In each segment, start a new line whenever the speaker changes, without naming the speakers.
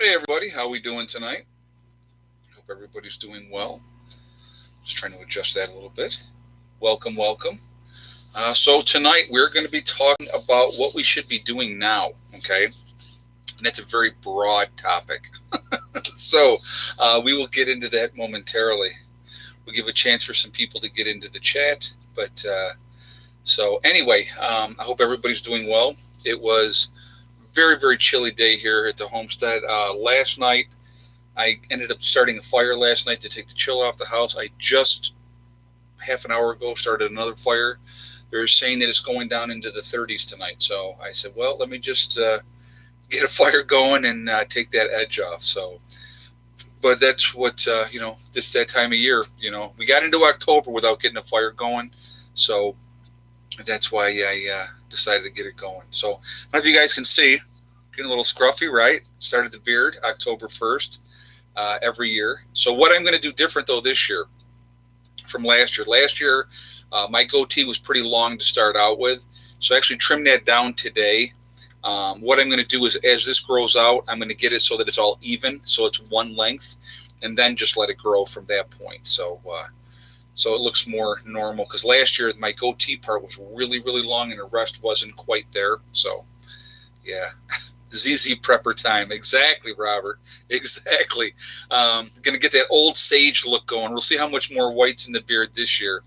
Hey everybody, how we doing tonight? Hope everybody's doing well. Just trying to adjust that a little bit. Welcome, welcome. So tonight we're going to be talking about what we should be doing now. Okay, and that's a very broad topic. So we will get into that momentarily. We'll give a chance for some people to get into the chat. But I hope everybody's doing well. It was a very, very chilly day here at the homestead. Last night, I ended up starting a fire last night to take the chill off the house. I just half an hour ago started another fire. They're saying that it's going down into the 30s tonight. So I said, well, let me just get a fire going and take that edge off. But that's what, this that time of year, we got into October without getting a fire going. So that's why I decided to get it going. So I don't know if you guys can see, getting a little scruffy, right? Started the beard October 1st every year. So what I'm going to do different, though, this year from last year. Last year, my goatee was pretty long to start out with. So I actually trimmed that down today. What I'm going to do is, as this grows out, I'm going to get it so that it's all even, so it's one length, and then just let it grow from that point. So it looks more normal, because last year my goatee part was really, really long and the rest wasn't quite there. So, yeah, ZZ prepper time. Exactly, Robert. Exactly. Going to get that old sage look going. We'll see how much more white's in the beard this year.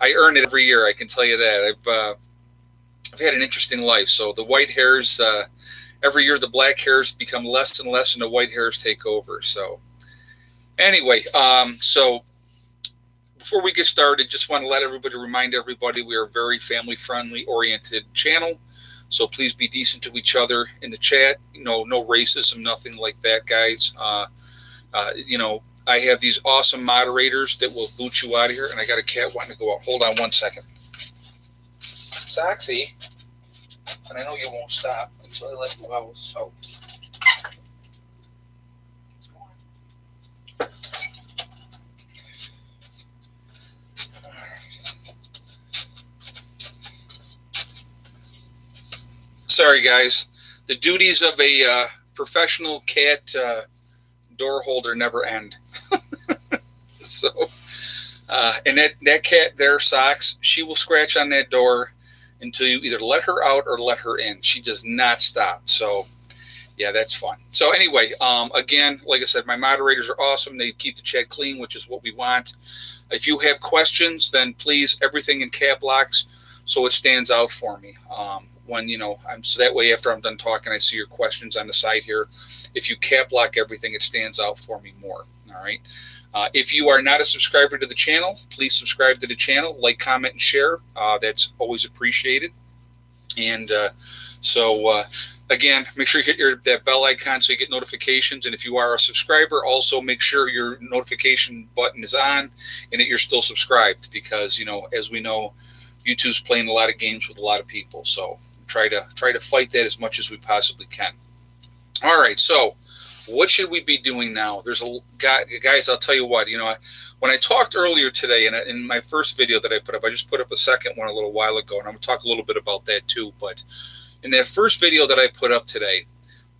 I earn it every year, I can tell you that. I've had an interesting life. So the white hairs, every year the black hairs become less and less and the white hairs take over. So anyway, so before we get started, just want to remind everybody we are a very family-friendly oriented channel. So please be decent to each other in the chat. No racism, nothing like that, guys. I have these awesome moderators that will boot you out of here. And I got a cat wanting to go out. Hold on one second. Soxy, and I know you won't stop until I let you out. So. Sorry, guys. The duties of a professional cat door holder never end. And that cat there, Socks, she will scratch on that door until you either let her out or let her in. She does not stop. So, yeah, that's fun. So anyway, again, like I said, my moderators are awesome. They keep the chat clean, which is what we want. If you have questions, then please, everything in cap locks so it stands out for me. So that way after I'm done talking, I see your questions on the side here. If you cap lock everything, it stands out for me more. All right. If you are not a subscriber to the channel, please subscribe to the channel, like, comment, and share. That's always appreciated. And again, make sure you hit that bell icon so you get notifications. And if you are a subscriber, also make sure your notification button is on and that you're still subscribed, because, as we know, YouTube's playing a lot of games with a lot of people. So try to fight that as much as we possibly can. All right, so what should we be doing now? There's guys, I'll tell you what, when I talked earlier today, and in my first video that I put up, I just put up a second one a little while ago, and I'm going to talk a little bit about that too. But in that first video that I put up today,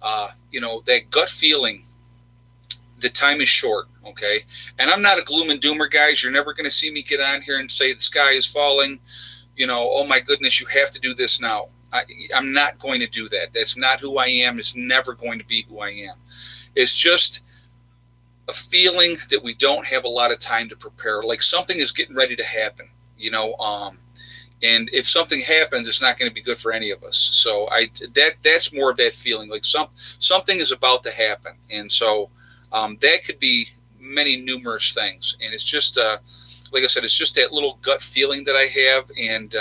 that gut feeling, the time is short, okay? And I'm not a gloom and doomer, guys. You're never going to see me get on here and say the sky is falling. Oh my goodness, you have to do this now. I'm not going to do that. That's not who I am. It's never going to be who I am. It's just a feeling that we don't have a lot of time to prepare. Like something is getting ready to happen, and if something happens, it's not going to be good for any of us. So that's more of that feeling, like something is about to happen. And so that could be many numerous things. And it's just, like I said, it's just that little gut feeling that I have. And,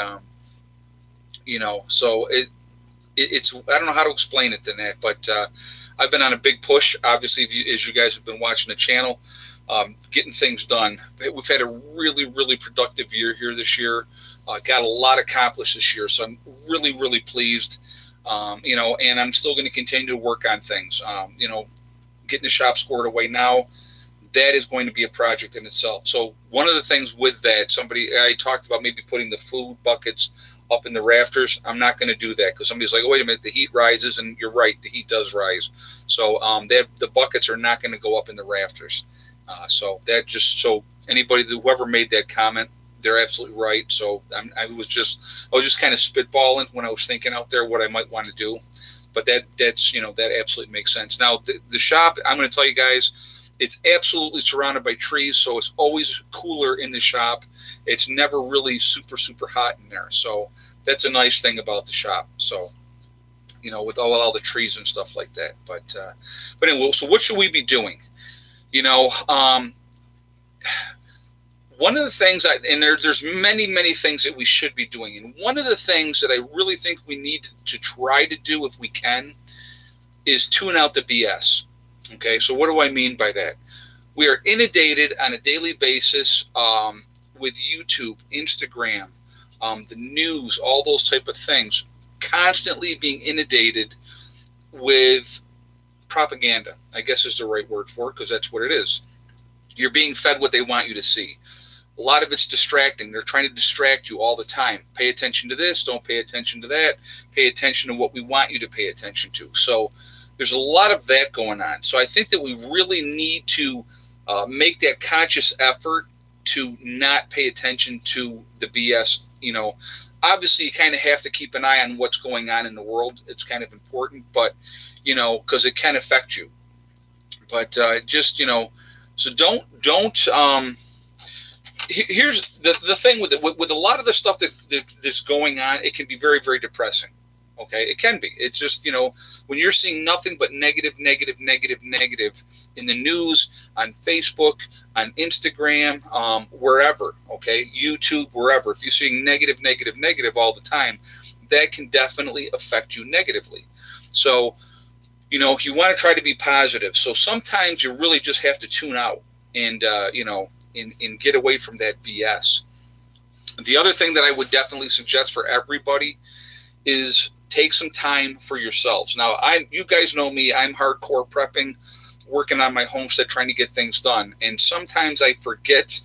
so it's, I don't know how to explain it than that, but I've been on a big push, obviously, as you guys have been watching the channel, getting things done. We've had a really, really productive year here this year. Got a lot accomplished this year, so I'm really, really pleased. And I'm still going to continue to work on things. Getting the shop squared away now, that is going to be a project in itself. So one of the things with that, I talked about maybe putting the food buckets up in the rafters. I'm not going to do that because somebody's like, oh, wait a minute, the heat rises, and you're right, the heat does rise. So the buckets are not going to go up in the rafters. So anybody, whoever made that comment, they're absolutely right. So I was just kind of spitballing when I was thinking out there what I might want to do, but that absolutely makes sense. Now the shop, I'm going to tell you guys, it's absolutely surrounded by trees, so it's always cooler in the shop. It's never really super hot in there, so that's a nice thing about the shop. So with all the trees and stuff like that. But anyway, so what should we be doing? One of the things, there's many things that we should be doing. And one of the things that I really think we need to try to do, if we can, is tune out the BS. Okay, so what do I mean by that? We are inundated on a daily basis with YouTube, Instagram, the news, all those type of things, constantly being inundated with propaganda, I guess is the right word for it, because that's what it is. You're being fed what they want you to see. A lot of it's distracting. They're trying to distract you all the time. Pay attention to this, don't pay attention to that, pay attention to what we want you to pay attention to. So there's a lot of that going on. So I think that we really need to make that conscious effort to not pay attention to the BS. Obviously you kind of have to keep an eye on what's going on in the world. It's kind of important, but because it can affect you. But so don't. Here's the thing with it. With a lot of the stuff that's going on, it can be very depressing. Okay, it can be. It's just when you're seeing nothing but negative in the news, on Facebook, on Instagram, wherever. Okay, YouTube, wherever. If you're seeing negative all the time, that can definitely affect you negatively. So you want to try to be positive. So sometimes you really just have to tune out and and get away from that BS. The other thing that I would definitely suggest for everybody is take some time for yourselves. Now, you guys know me. I'm hardcore prepping, working on my homestead, trying to get things done. And sometimes I forget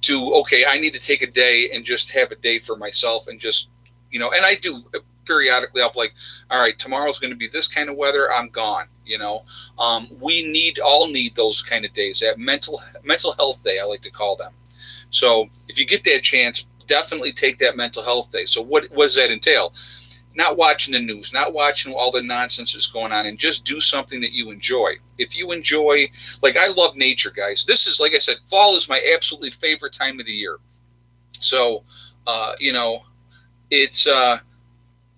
I need to take a day and just have a day for myself and just, and I do periodically. I'm like, all right, tomorrow's going to be this kind of weather. I'm gone. We all need those kind of days, that mental health day, I like to call them. So if you get that chance, definitely take that mental health day. So what does that entail? Not watching the news, not watching all the nonsense that's going on, and just do something that you enjoy. If you enjoy, like I love nature, guys. This is, like I said, fall is my absolutely favorite time of the year. So, it's,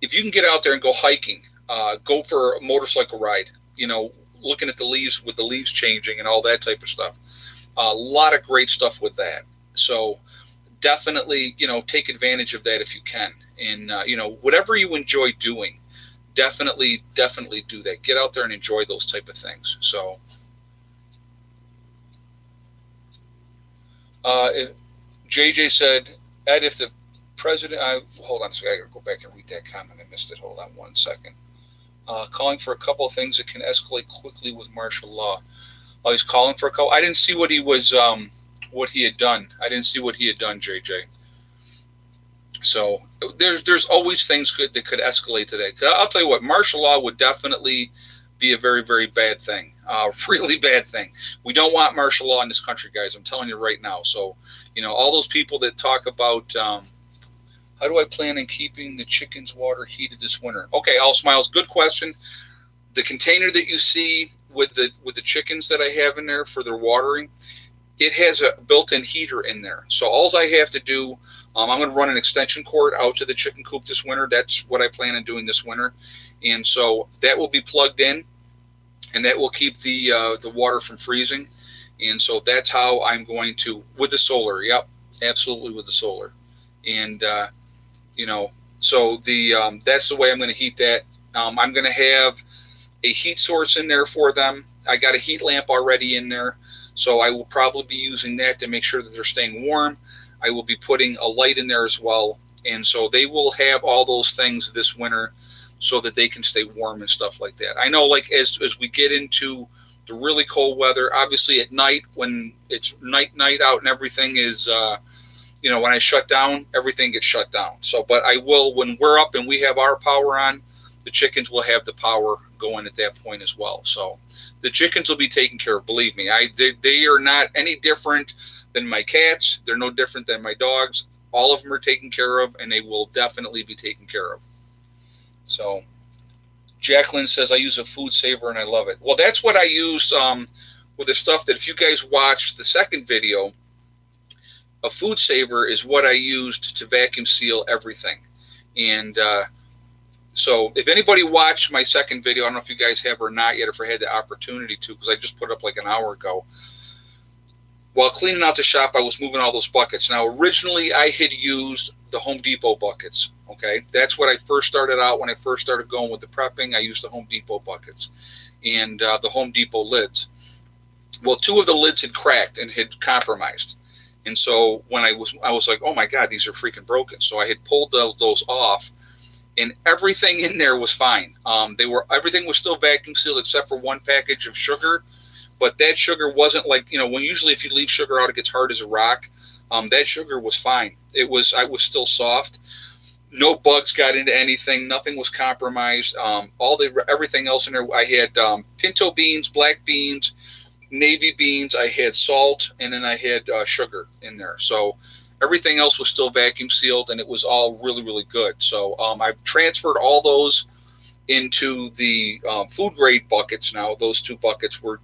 if you can get out there and go hiking, go for a motorcycle ride, looking at the leaves with the leaves changing and all that type of stuff. A lot of great stuff with that. So definitely, take advantage of that if you can. And, whatever you enjoy doing, definitely do that. Get out there and enjoy those type of things. So JJ said, Ed, if the president, hold on a second, I gotta go back and read that comment. I missed it. Hold on one second. Calling for a couple of things that can escalate quickly with martial law. Oh, he's calling for a couple. I didn't see what he was, what he had done. I didn't see what he had done, JJ. So there's always things good that could escalate to that. I'll tell you what, martial law would definitely be a very bad thing. Really bad thing. We don't want martial law in this country, guys. I'm telling you right now. So, all those people that talk about, how do I plan on keeping the chickens' water heated this winter? Okay, All Smiles, good question. The container that you see with the chickens that I have in there for their watering, it has a built-in heater in there. So all I have to do, I'm going to run an extension cord out to the chicken coop this winter. That's what I plan on doing this winter. And so that will be plugged in, and that will keep the water from freezing. And so that's how I'm going to, with the solar. Yep, absolutely with the solar. And, so that's the way I'm going to heat that. I'm going to have a heat source in there for them. I got a heat lamp already in there. So I will probably be using that to make sure that they're staying warm. I will be putting a light in there as well. And so they will have all those things this winter so that they can stay warm and stuff like that. I know, like, as we get into the really cold weather, obviously at night when it's night out and everything is, when I shut down, everything gets shut down. So, but I will, when we're up and we have our power on, the chickens will have the power going at that point as well. So the chickens will be taken care of. Believe me, they are not any different than my cats. They're no different than my dogs. All of them are taken care of, and they will definitely be taken care of. So Jacqueline says, I use a food saver and I love it. Well, that's what I used with the stuff that, if you guys watched the second video, a food saver is what I used to vacuum seal everything. And so if anybody watched my second video, I don't know if you guys have or not yet, if I had the opportunity to, because I just put up like an hour ago. While cleaning out the shop, I was moving all those buckets. Now, originally, I had used the Home Depot buckets, okay? That's what I first started out when I first started going with the prepping. I used the Home Depot buckets and the Home Depot lids. Well, 2 of the lids had cracked and had compromised. And so when I was like, oh my God, these are freaking broken. So I had pulled those off, and everything in there was fine. Everything was still vacuum sealed except for one package of sugar. But that sugar wasn't like, when usually if you leave sugar out, it gets hard as a rock. That sugar was fine. I was still soft. No bugs got into anything. Nothing was compromised. Everything else in there, I had pinto beans, black beans, navy beans. I had salt, and then I had sugar in there. So everything else was still vacuum sealed, and it was all really, really good. So I've transferred all those into the food grade buckets now. Those 2 buckets were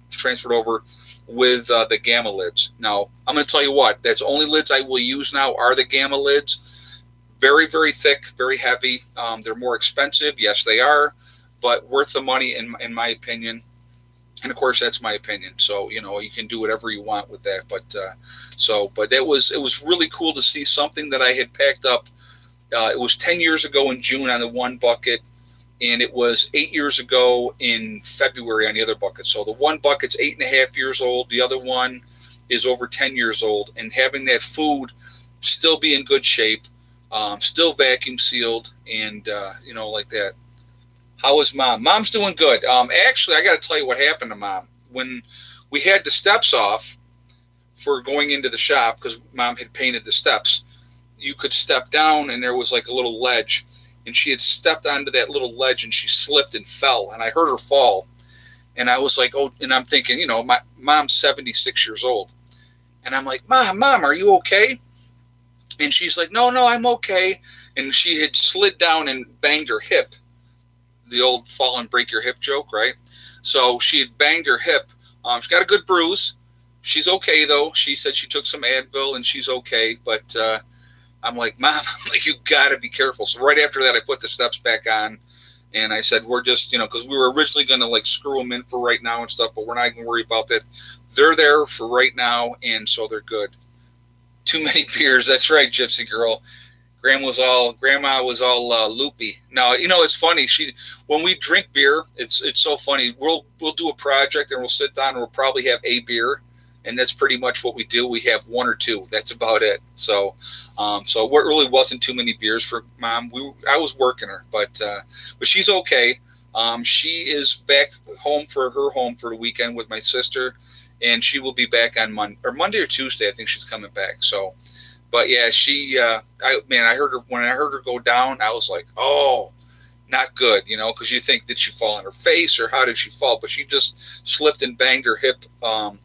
transferred over with the Gamma lids. Now, I'm going to tell you what, that's the only lids I will use now are the Gamma lids. Very, very thick, very heavy. They're more expensive. Yes, they are, but worth the money in my opinion. And of course, that's my opinion. So, you can do whatever you want with that. But it was really cool to see something that I had packed up. It was 10 years ago in June on the one bucket, and it was 8 years ago in February on the other bucket. So the one bucket's 8.5 years old. The other one is over 10 years old. And having that food still be in good shape, still vacuum sealed, and, like that. How is Mom? Mom's doing good. Actually, I got to tell you what happened to Mom. When we had the steps off for going into the shop, because Mom had painted the steps, you could step down, and there was like a little ledge. And she had stepped onto that little ledge, and she slipped and fell. And I heard her fall. And I was like, oh, and I'm thinking, my Mom's 76 years old. And I'm like, Mom, are you okay? And she's like, no, I'm okay. And she had slid down and banged her hip. The old fall and break your hip joke, right? So she had banged her hip. She's got a good bruise. She's okay, though. She said she took some Advil, and she's okay. But I'm like, Mom, you got to be careful. So right after that, I put the steps back on, and I said, we're just, because we were originally going to screw them in for right now and stuff, but we're not going to worry about that. They're there for right now, and so they're good. Too many beers. That's right, Gypsy Girl. Grandma was all loopy. Now, it's funny. When we drink beer, it's so funny. We'll do a project, and we'll sit down, and we'll probably have a beer. And that's pretty much what we do. We have 1 or 2. That's about it. So it really wasn't too many beers for Mom. I was working her, but she's okay. She is back home for the weekend with my sister, and she will be back on Monday or Tuesday. I think she's coming back. So, but yeah, I heard her when I heard her go down. I was like, oh, not good, because you think, did she fall on her face or how did she fall? But she just slipped and banged her hip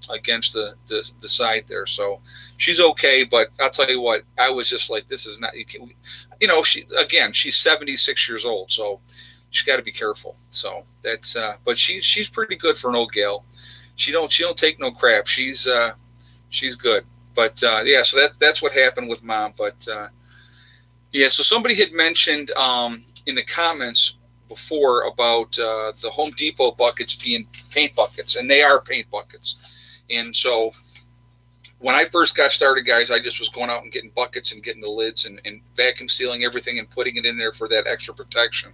against the side there. So she's okay, but I'll tell you what, I was just like, this is not, she's 76 years old, so she's got to be careful. So that's, but she's pretty good for an old gal. She don't take no crap. She's good. But yeah, so that's what happened with Mom. But yeah, so somebody had mentioned in the comments before about the Home Depot buckets being paint buckets, and they are paint buckets. And so when I first got started, guys, I just was going out and getting buckets and getting the lids and vacuum sealing everything and putting it in there for that extra protection.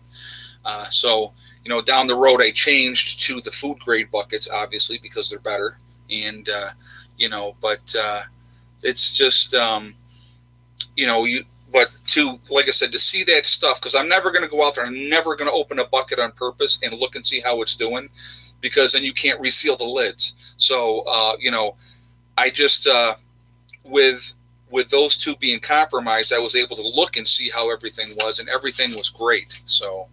So down the road, I changed to the food grade buckets, obviously, because they're better. And, but it's just, but like I said, to see that stuff, because I'm never going to go out there. I'm never going to open a bucket on purpose and look and see how it's doing, because then you can't reseal the lids. So, I just, with with those two being compromised, I was able to look and see how everything was, and everything was great. So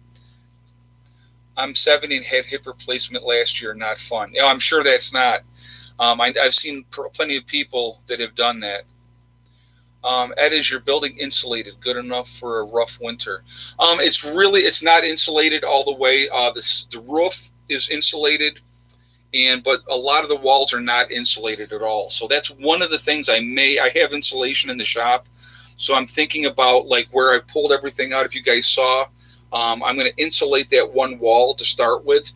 I'm 70 and had hip replacement last year. Not fun. You know, I'm sure that's not. I've seen plenty of people that have done that. Ed, is your building insulated? Good enough for a rough winter? It's not insulated all the way. The roof is insulated, but a lot of the walls are not insulated at all. So that's one of the things I have insulation in the shop. So I'm thinking about like where I've pulled everything out. If you guys saw, I'm going to insulate that one wall to start with,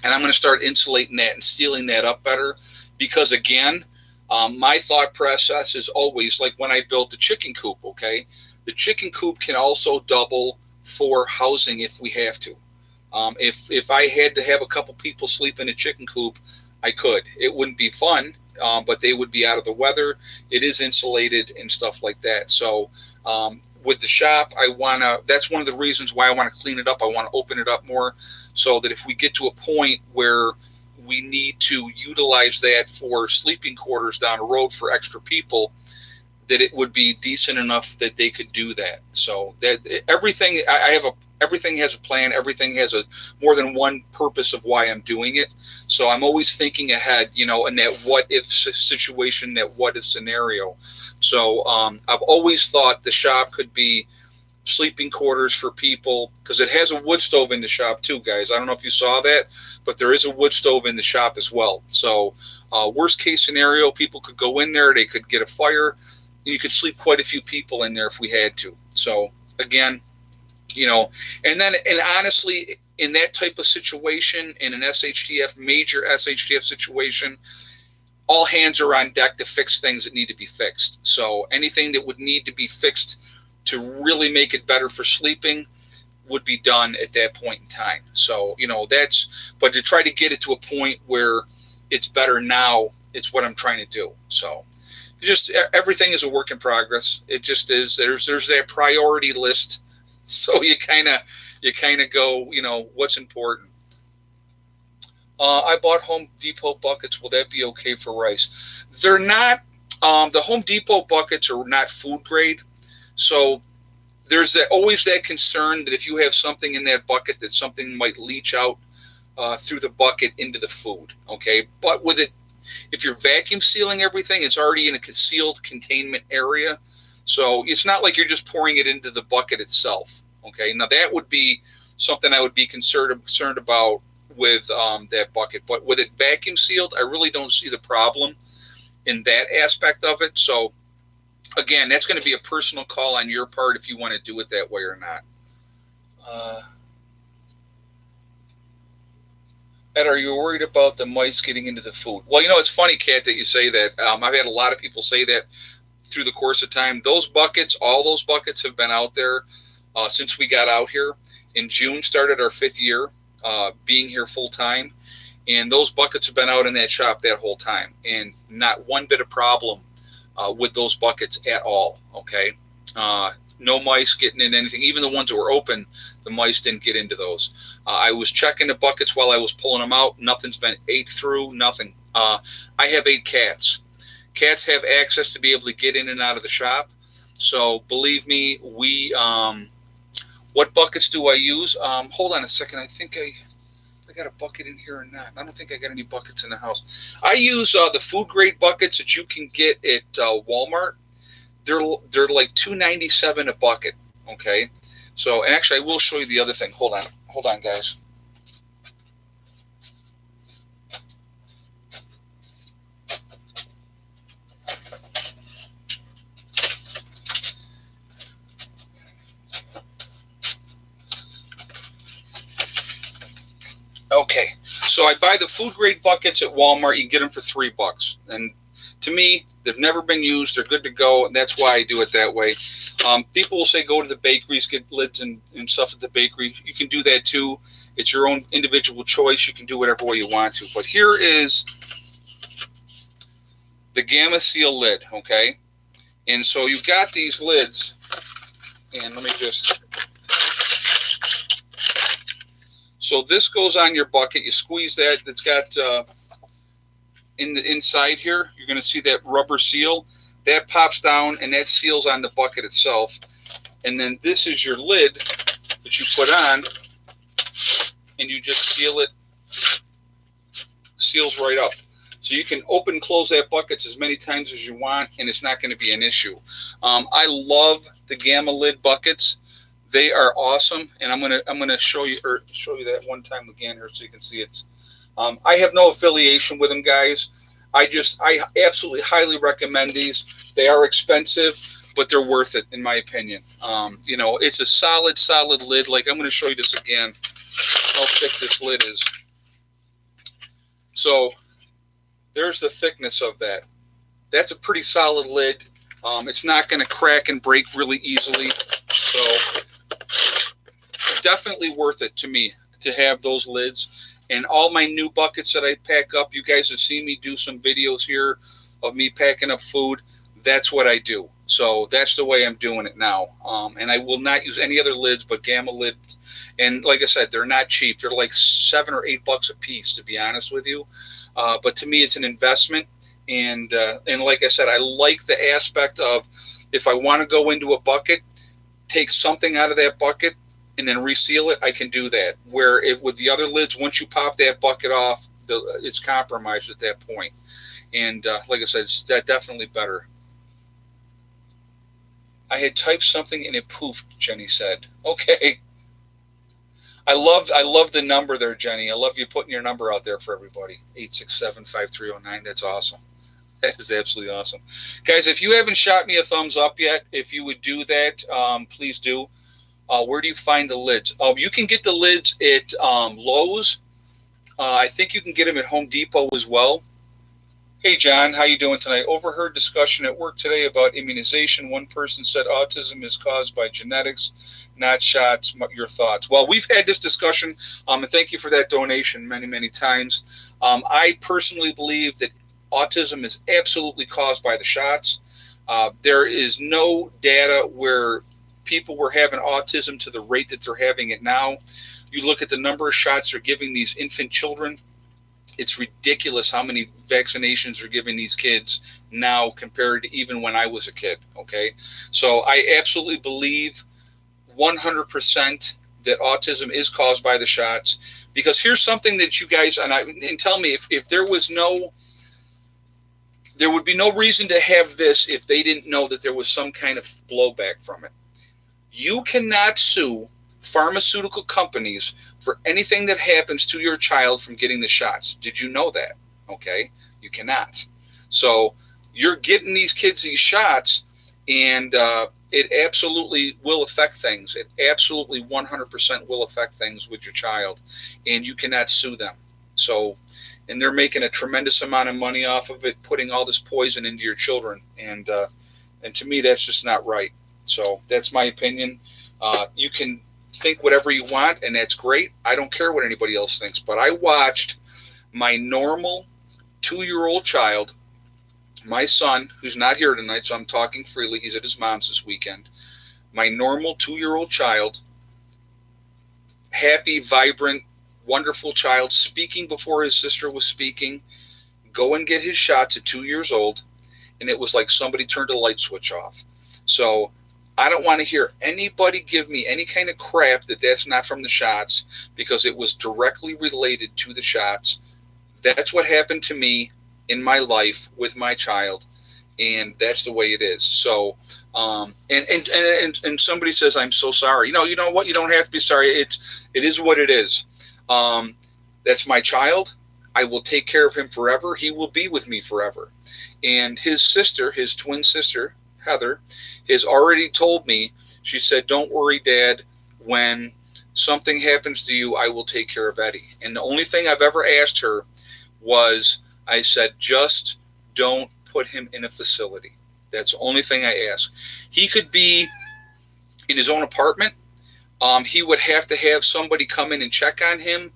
and I'm going to start insulating that and sealing that up better, because again, my thought process is always like when I built the chicken coop. Okay, the chicken coop can also double for housing if we have to. If I had to have a couple people sleep in a chicken coop, I could. It wouldn't be fun, but they would be out of the weather. It is insulated and stuff like that. So with the shop, that's one of the reasons why I want to clean it up. I want to open it up more so that if we get to a point where we need to utilize that for sleeping quarters down the road for extra people, that it would be decent enough that they could do that. So that everything everything has a plan. Everything has a more than one purpose of why I'm doing it. So I'm always thinking ahead, in that what if situation, that what if scenario. So I've always thought the shop could be sleeping quarters for people, because it has a wood stove in the shop too, guys. I don't know if you saw that, but there is a wood stove in the shop as well. So worst case scenario, people could go in there, they could get a fire, and you could sleep quite a few people in there if we had to. So again, and honestly, in that type of situation, in an major SHTF situation, all hands are on deck to fix things that need to be fixed. So anything that would need to be fixed to really make it better for sleeping would be done at that point in time. So, but to try to get it to a point where it's better now, it's what I'm trying to do. So just everything is a work in progress. It just is. There's that priority list. So you kind of go, what's important. I bought Home Depot buckets. Will that be okay for rice? They're not. The Home Depot buckets are not food grade. So there's always that concern that if you have something in that bucket, that something might leach out through the bucket into the food. Okay, but with it, if you're vacuum sealing everything, it's already in a concealed containment area. So it's not like you're just pouring it into the bucket itself. Okay, now that would be something I would be concerned about with that bucket. But with it vacuum sealed, I really don't see the problem in that aspect of it. So again, that's going to be a personal call on your part if you want to do it that way or not. Ed, are you worried about the mice getting into the food? Well, it's funny, Kat, that you say that. I've had a lot of people say that through the course of time. All those buckets have been out there since we got out here. In June, started our 5th year being here full time. And those buckets have been out in that shop that whole time. And not one bit of problem with those buckets at all. Okay. No mice getting in anything. Even the ones that were open, the mice didn't get into those. I was checking the buckets while I was pulling them out. Nothing's been ate through, nothing. I have 8 cats. Cats have access to be able to get in and out of the shop. So believe me, what buckets do I use? Hold on a second. I think I got a bucket in here or not. I don't think I got any buckets in the house. I use the food grade buckets that you can get at Walmart. They're like $2.97 a bucket. Okay. So, and actually, I will show you the other thing. Hold on, guys. Okay, so I buy the food grade buckets at Walmart. You can get them for $3, and to me, they've never been used. They're good to go, and that's why I do it that way. People will say go to the bakeries, get lids and stuff at the bakery. You can do that too. It's your own individual choice. You can do whatever way you want to. But here is the Gamma Seal lid, okay? And so you've got these lids, and let me just... So this goes on your bucket. You squeeze that. It's got in the inside here. You're going to see that rubber seal. That pops down and that seals on the bucket itself. And then this is your lid that you put on, and you just seal it. Seals right up. So you can open and close that buckets as many times as you want, and it's not going to be an issue. I love the Gamma lid buckets. They are awesome, and I'm gonna show you that one time again here so you can see it. I have no affiliation with them, guys. I absolutely highly recommend these. They are expensive, but they're worth it in my opinion. It's a solid lid. Like, I'm going to show you this again, how thick this lid is. So there's the thickness of that. That's a pretty solid lid. It's not going to crack and break really easily. So definitely worth it to me to have those lids. And all my new buckets that I pack up, you guys have seen me do some videos here of me packing up food. That's what I do. So that's the way I'm doing it now. And I will not use any other lids but Gamma lids. And like I said, they're not cheap. They're like $7 or $8 a piece, to be honest with you. But to me, it's an investment. And like I said, I like the aspect of, if I want to go into a bucket, take something out of that bucket and then reseal it, I can do that. Where with the other lids, once you pop that bucket off, it's compromised at that point. And like I said, it's definitely better. I had typed something and it poofed, Jenny said. Okay. I love the number there, Jenny. I love you putting your number out there for everybody. 867-5309. That's awesome. That is absolutely awesome. Guys, if you haven't shot me a thumbs up yet, if you would do that, please do. Where do you find the lids? You can get the lids at Lowe's. I think you can get them at Home Depot as well. Hey, John, how you doing tonight? Overheard discussion at work today about immunization. One person said autism is caused by genetics, not shots. Your thoughts? Well, we've had this discussion, and thank you for that donation many, many times. I personally believe that autism is absolutely caused by the shots. There is no data where people were having autism to the rate that they're having it now. You look at the number of shots they're giving these infant children. It's ridiculous how many vaccinations are giving these kids now compared to even when I was a kid. Okay. So I absolutely believe 100% that autism is caused by the shots, because here's something that you guys, and tell me if there would be no reason to have this if they didn't know that there was some kind of blowback from it. You cannot sue pharmaceutical companies for anything that happens to your child from getting the shots. Did you know that? Okay, you cannot. So you're getting these kids these shots, and it absolutely will affect things. It absolutely 100% will affect things with your child, and you cannot sue them. So, and they're making a tremendous amount of money off of it, putting all this poison into your children, and to me, that's just not right. So that's my opinion. You can think whatever you want, and that's great. I don't care what anybody else thinks, but I watched my normal 2-year-old child, my son, who's not here tonight, so I'm talking freely. He's at his mom's this weekend. My normal 2-year-old child, happy, vibrant, wonderful child, speaking before his sister was speaking, go and get his shots at 2 years old, and it was like somebody turned a light switch off. So I don't want to hear anybody give me any kind of crap that that's not from the shots, because it was directly related to the shots. That's what happened to me in my life with my child, and that's the way it is. So, and somebody says, I'm so sorry. You know what? You don't have to be sorry. It is what it is. That's my child. I will take care of him forever. He will be with me forever. And his sister, his twin sister, Heather, has already told me, she said, don't worry, Dad, when something happens to you, I will take care of Eddie. And the only thing I've ever asked her was, I said, just don't put him in a facility. That's the only thing I ask. He could be in his own apartment. He would have to have somebody come in and check on him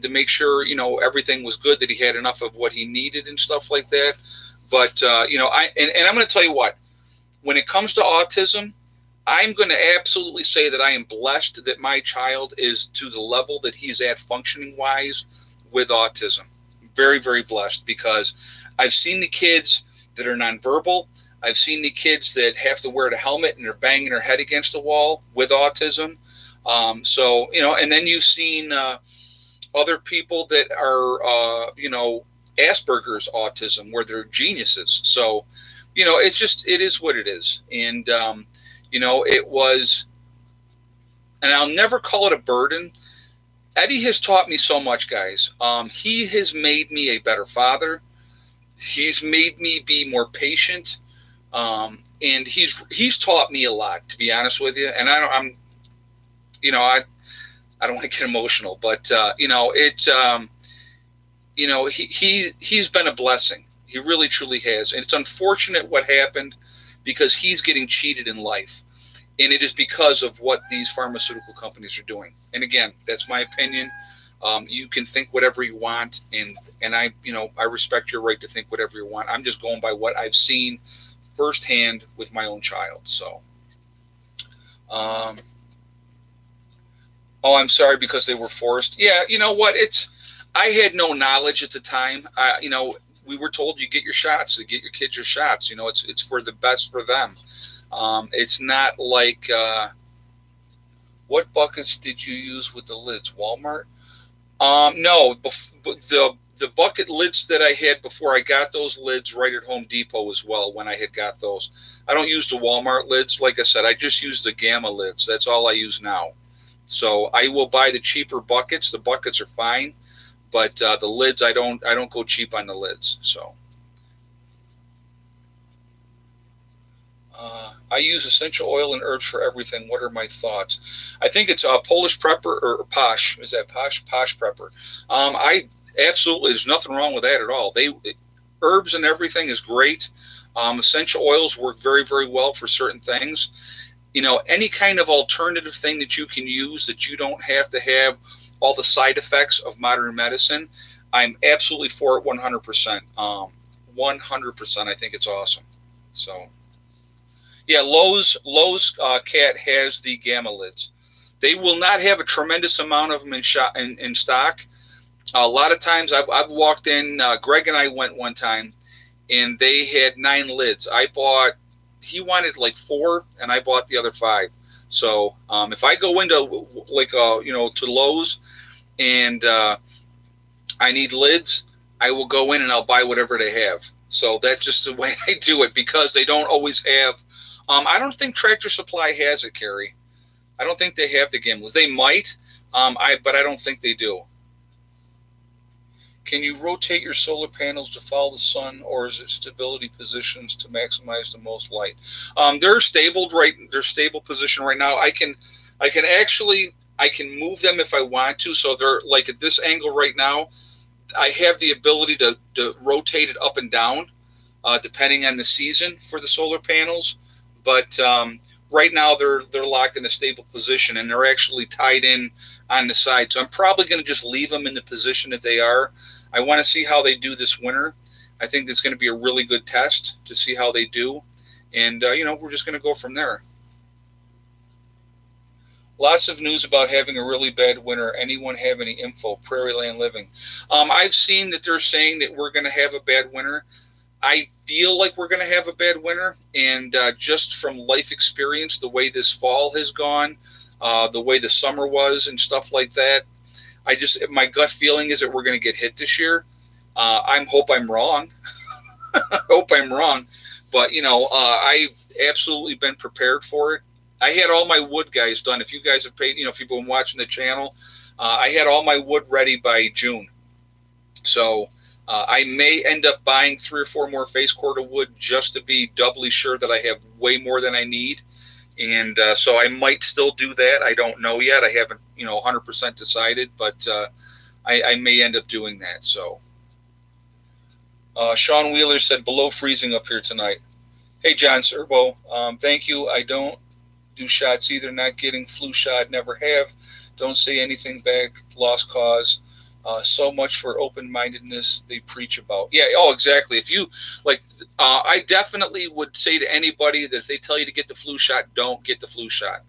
to make sure, everything was good, that he had enough of what he needed and stuff like that. But, I'm going to tell you what, when it comes to autism, I'm going to absolutely say that I am blessed that my child is to the level that he's at functioning-wise with autism. Very, very blessed, because I've seen the kids that are nonverbal. I've seen the kids that have to wear the helmet and they're banging their head against the wall with autism. So, and then you've seen other people that are, Asperger's autism, where they're geniuses. So, it is what it is. And, it was, and I'll never call it a burden. Eddie has taught me so much, guys. He has made me a better father. He's made me be more patient. And he's taught me a lot, to be honest with you. And I don't want to get emotional, but he's been a blessing. He really truly has. And it's unfortunate what happened, because he's getting cheated in life. And it is because of what these pharmaceutical companies are doing. And again, that's my opinion. You can think whatever you want, and I respect your right to think whatever you want. I'm just going by what I've seen firsthand with my own child. So, I'm sorry because they were forced. Yeah, you know what? I had no knowledge at the time. We were told you get your shots, get your kids your shots. It's for the best for them. It's not like, what buckets did you use with the lids? Walmart? No, the bucket lids that I had before, I got those lids right at Home Depot as well when I had got those. I don't use the Walmart lids. Like I said, I just use the Gamma lids. That's all I use now. So I will buy the cheaper buckets. The buckets are fine, but the lids, I don't go cheap on the lids. So. I use essential oil and herbs for everything. What are my thoughts? I think it's Polish Prepper or Posh. Is that Posh? Posh Prepper. I absolutely, there's nothing wrong with that at all. Herbs and everything is great. Essential oils work very, very well for certain things. Any kind of alternative thing that you can use that you don't have to have all the side effects of modern medicine, I'm absolutely for it 100%. 100%. I think it's awesome. So. Yeah, Lowe's Cat has the Gamma lids. They will not have a tremendous amount of them in stock. A lot of times I've walked in, Greg and I went one time, and they had 9 lids. He wanted like 4, and I bought the other 5. So if I go into to Lowe's and I need lids, I will go in and I'll buy whatever they have. So that's just the way I do it, because they don't always have. I don't think Tractor Supply has it, Carrie. I don't think they have the gimbals. They might, but I don't think they do. Can you rotate your solar panels to follow the sun, or is it stability positions to maximize the most light? They're stable position right now. I can move them if I want to. So they're like at this angle right now. I have the ability to rotate it up and down, depending on the season for the solar panels. But right now they're locked in a stable position, and they're actually tied in on the side. So I'm probably going to just leave them in the position that they are. I want to see how they do this winter. I think it's going to be a really good test to see how they do. And, we're just going to go from there. Lots of news about having a really bad winter. Anyone have any info? Prairie Land Living. I've seen that they're saying that we're going to have a bad winter. I feel like we're going to have a bad winter, and just from life experience, the way this fall has gone, the way the summer was and stuff like that, my gut feeling is that we're going to get hit this year. I hope I'm wrong. I hope I'm wrong, but I've absolutely been prepared for it. I had all my wood, guys, done. If you guys have paid, if you've been watching the channel, I had all my wood ready by June. So I may end up buying 3 or 4 more face cord of wood just to be doubly sure that I have way more than I need. And so I might still do that. I don't know yet. I haven't, 100% decided, but I may end up doing that. So Sean Wheeler said below freezing up here tonight. Hey, John Serbo, thank you. I don't do shots either. Not getting flu shot. Never have. Don't say anything back. Lost cause. So much for open-mindedness they preach about. Yeah, exactly. If you I definitely would say to anybody that if they tell you to get the flu shot, don't get the flu shot.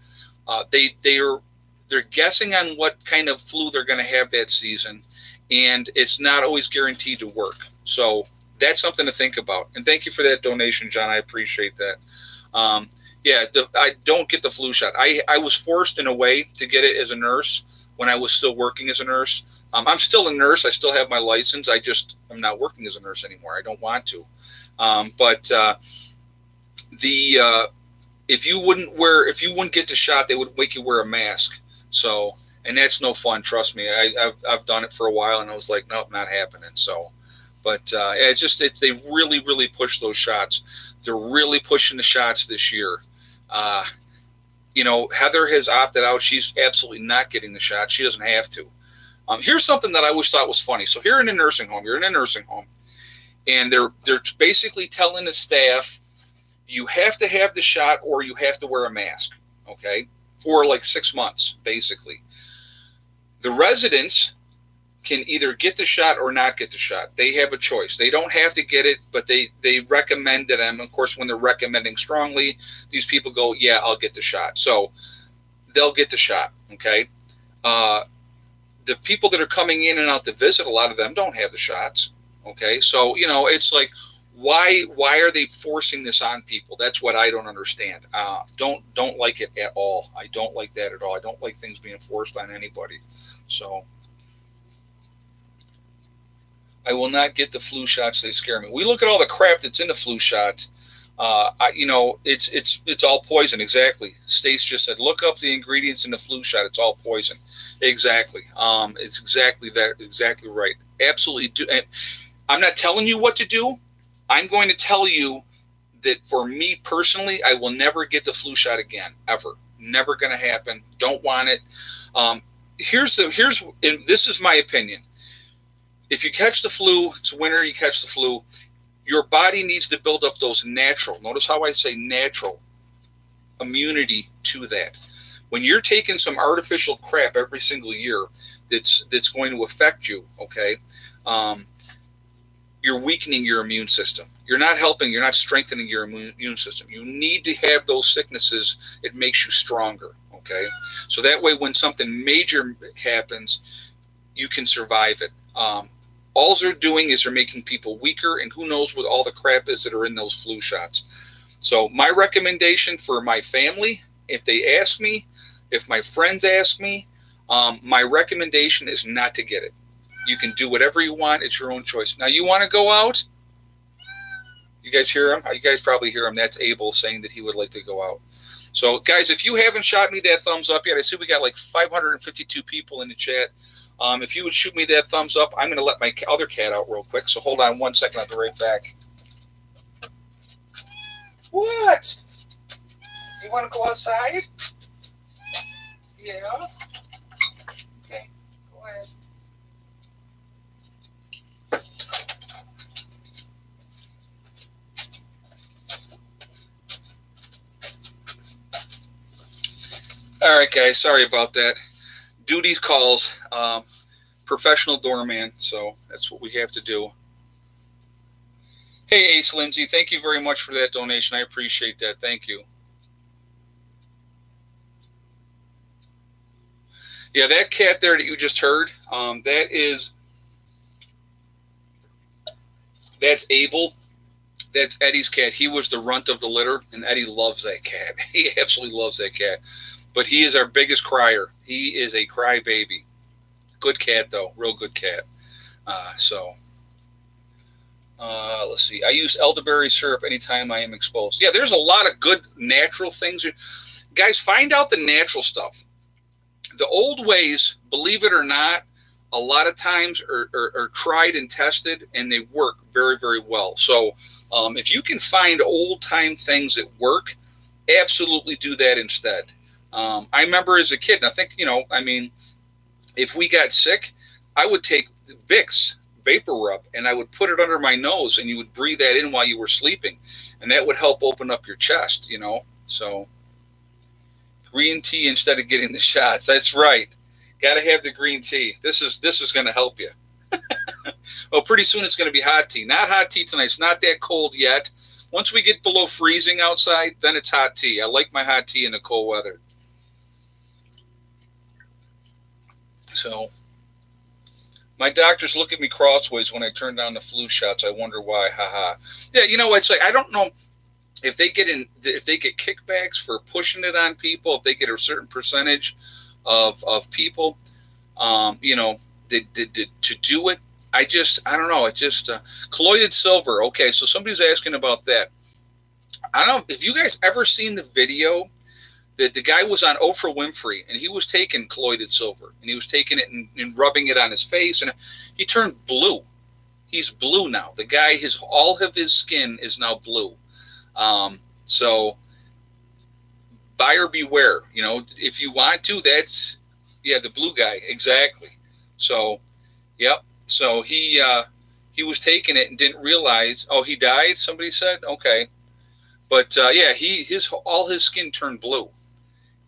They're guessing on what kind of flu they're going to have that season, and it's not always guaranteed to work. So that's something to think about. And thank you for that donation, John. I appreciate that. Um, yeah, I don't get the flu shot. I was forced in a way to get it as a nurse when I was still working as a nurse. I'm still a nurse. I still have my license. I'm not working as a nurse anymore. I don't want to. But the if you wouldn't get the shot, they would make you wear a mask. So, and that's no fun. Trust me. I've done it for a while, and I was like, nope, not happening. So, but they really push those shots. They're really pushing the shots this year. Heather has opted out. She's absolutely not getting the shot. She doesn't have to. Here's something that I always thought was funny. So here in a nursing home, you're in a nursing home, and they're basically telling the staff, you have to have the shot or you have to wear a mask, okay, for like 6 months, basically. The residents can either get the shot or not get the shot. They have a choice. They don't have to get it, but they recommend it. And of course, when they're recommending strongly, these people go, yeah, I'll get the shot. So they'll get the shot, okay? The people that are coming in and out to visit, a lot of them don't have the shots, okay? So, it's like, why are they forcing this on people? That's what I don't understand. Don't like it at all. I don't like that at all. I don't like things being forced on anybody. So I will not get the flu shots. They scare me. We look at all the crap that's in the flu shot. It's all poison. Exactly. Stace just said, look up the ingredients in the flu shot. It's all poison. Exactly. It's exactly that. Exactly right. Absolutely. And I'm not telling you what to do. I'm going to tell you that for me personally, I will never get the flu shot again, ever. Never going to happen. Don't want it. And this is my opinion. If you catch the flu, it's winter, you catch the flu, your body needs to build up those natural, notice how I say natural, immunity to that. When you're taking some artificial crap every single year that's going to affect you, okay, you're weakening your immune system. You're not helping, you're not strengthening your immune system. You need to have those sicknesses. It makes you stronger, okay? So that way when something major happens, you can survive it. All they're doing is they're making people weaker, and who knows what all the crap is that are in those flu shots. So my recommendation for my family, if they ask me, if my friends ask me, my recommendation is not to get it. You can do whatever you want. It's your own choice. Now, you want to go out? You guys hear him? You guys probably hear him. That's Abel saying that he would like to go out. So, guys, if you haven't shot me that thumbs up yet, I see we got like 552 people in the chat. If you would shoot me that thumbs up, I'm going to let my other cat out real quick. So hold on 1 second. I'll be right back. What? You want to go outside? Yeah. Okay. Go ahead. All right, guys. Sorry about that. Duty calls, professional doorman, so that's what we have to do. Hey, Ace Lindsay, thank you very much for that donation. I appreciate that. Thank you. Yeah, that cat there that you just heard, that's Abel. That's Eddie's cat. He was the runt of the litter, and Eddie loves that cat. He absolutely loves that cat. But he is our biggest crier. He is a crybaby. Good cat, though. Real good cat. Let's see. I use elderberry syrup anytime I am exposed. Yeah, there's a lot of good natural things. Guys, find out the natural stuff. The old ways, believe it or not, a lot of times are tried and tested, and they work very, very well. So if you can find old-time things that work, absolutely do that instead. I remember as a kid, and I think, if we got sick, I would take Vicks vapor rub and I would put it under my nose, and you would breathe that in while you were sleeping, and that would help open up your chest, So green tea instead of getting the shots. That's right. Got to have the green tea. This is going to help you. Oh, pretty soon it's going to be hot tea. Not hot tea tonight. It's not that cold yet. Once we get below freezing outside, then it's hot tea. I like my hot tea in the cold weather. So, My doctors look at me crossways when I turn down the flu shots. I wonder why. Haha. Yeah, it's like I don't know if they get kickbacks for pushing it on people. If they get a certain percentage of people, to do it. I don't know. It just colloidal silver. Okay, so somebody's asking about that. I don't know if you guys ever seen the video that the guy was on Oprah Winfrey and he was taking colloidal silver and he was taking it and rubbing it on his face and he turned blue. He's blue now. The guy, all of his skin is now blue. So buyer beware. If you want to, the blue guy exactly. So, yep. So he was taking it and didn't realize. Oh, he died. Somebody said, okay, but all his skin turned blue,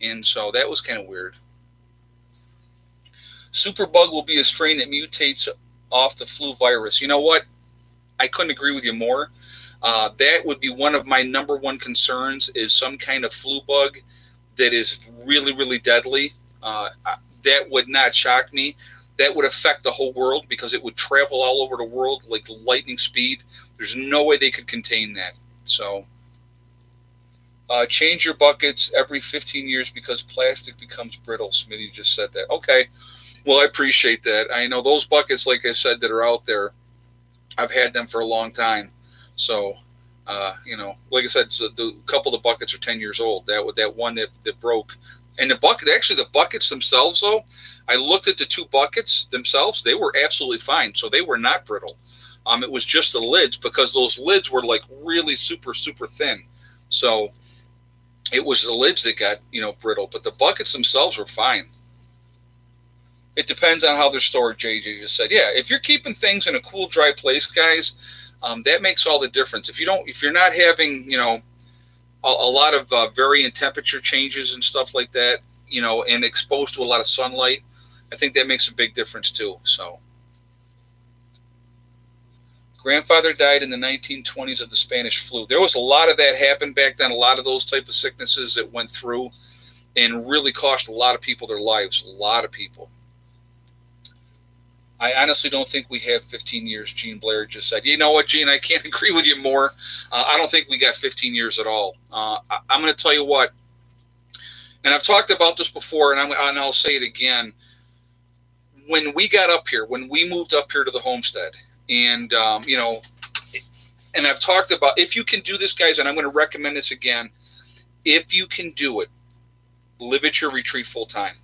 and so that was kind of weird. Superbug will be a strain that mutates off the flu virus. You know what? I couldn't agree with you more. That would be one of my number one concerns is some kind of flu bug that is really, really deadly. That would not shock me. That would affect the whole world because it would travel all over the world like lightning speed. There's no way they could contain that. So change your buckets every 15 years because plastic becomes brittle. Smitty just said that. Okay. Well, I appreciate that. I know those buckets, like I said, that are out there, I've had them for a long time. So, like I said, so the couple of the buckets are 10 years old. That one that broke. And the buckets themselves, though, I looked at the two buckets themselves. They were absolutely fine. So they were not brittle. It was just the lids because those lids were like really super, super thin. So it was the lids that got, brittle. But the buckets themselves were fine. It depends on how they're stored, JJ just said. Yeah, if you're keeping things in a cool, dry place, guys, that makes all the difference. If you're not having, a lot of varying temperature changes and stuff like that, and exposed to a lot of sunlight, I think that makes a big difference too. So, grandfather died in the 1920s of the Spanish flu. There was a lot of that happened back then. A lot of those type of sicknesses that went through and really cost a lot of people their lives. A lot of people. I honestly don't think we have 15 years, Gene Blair just said. You know what, Gene, I can't agree with you more. I don't think we got 15 years at all. I'm going to tell you what, and I've talked about this before, and I'll say it again. When we got up here, when we moved up here to the homestead, and, and I've talked about, if you can do this, guys, and I'm going to recommend this again, if you can do it, live at your retreat full time,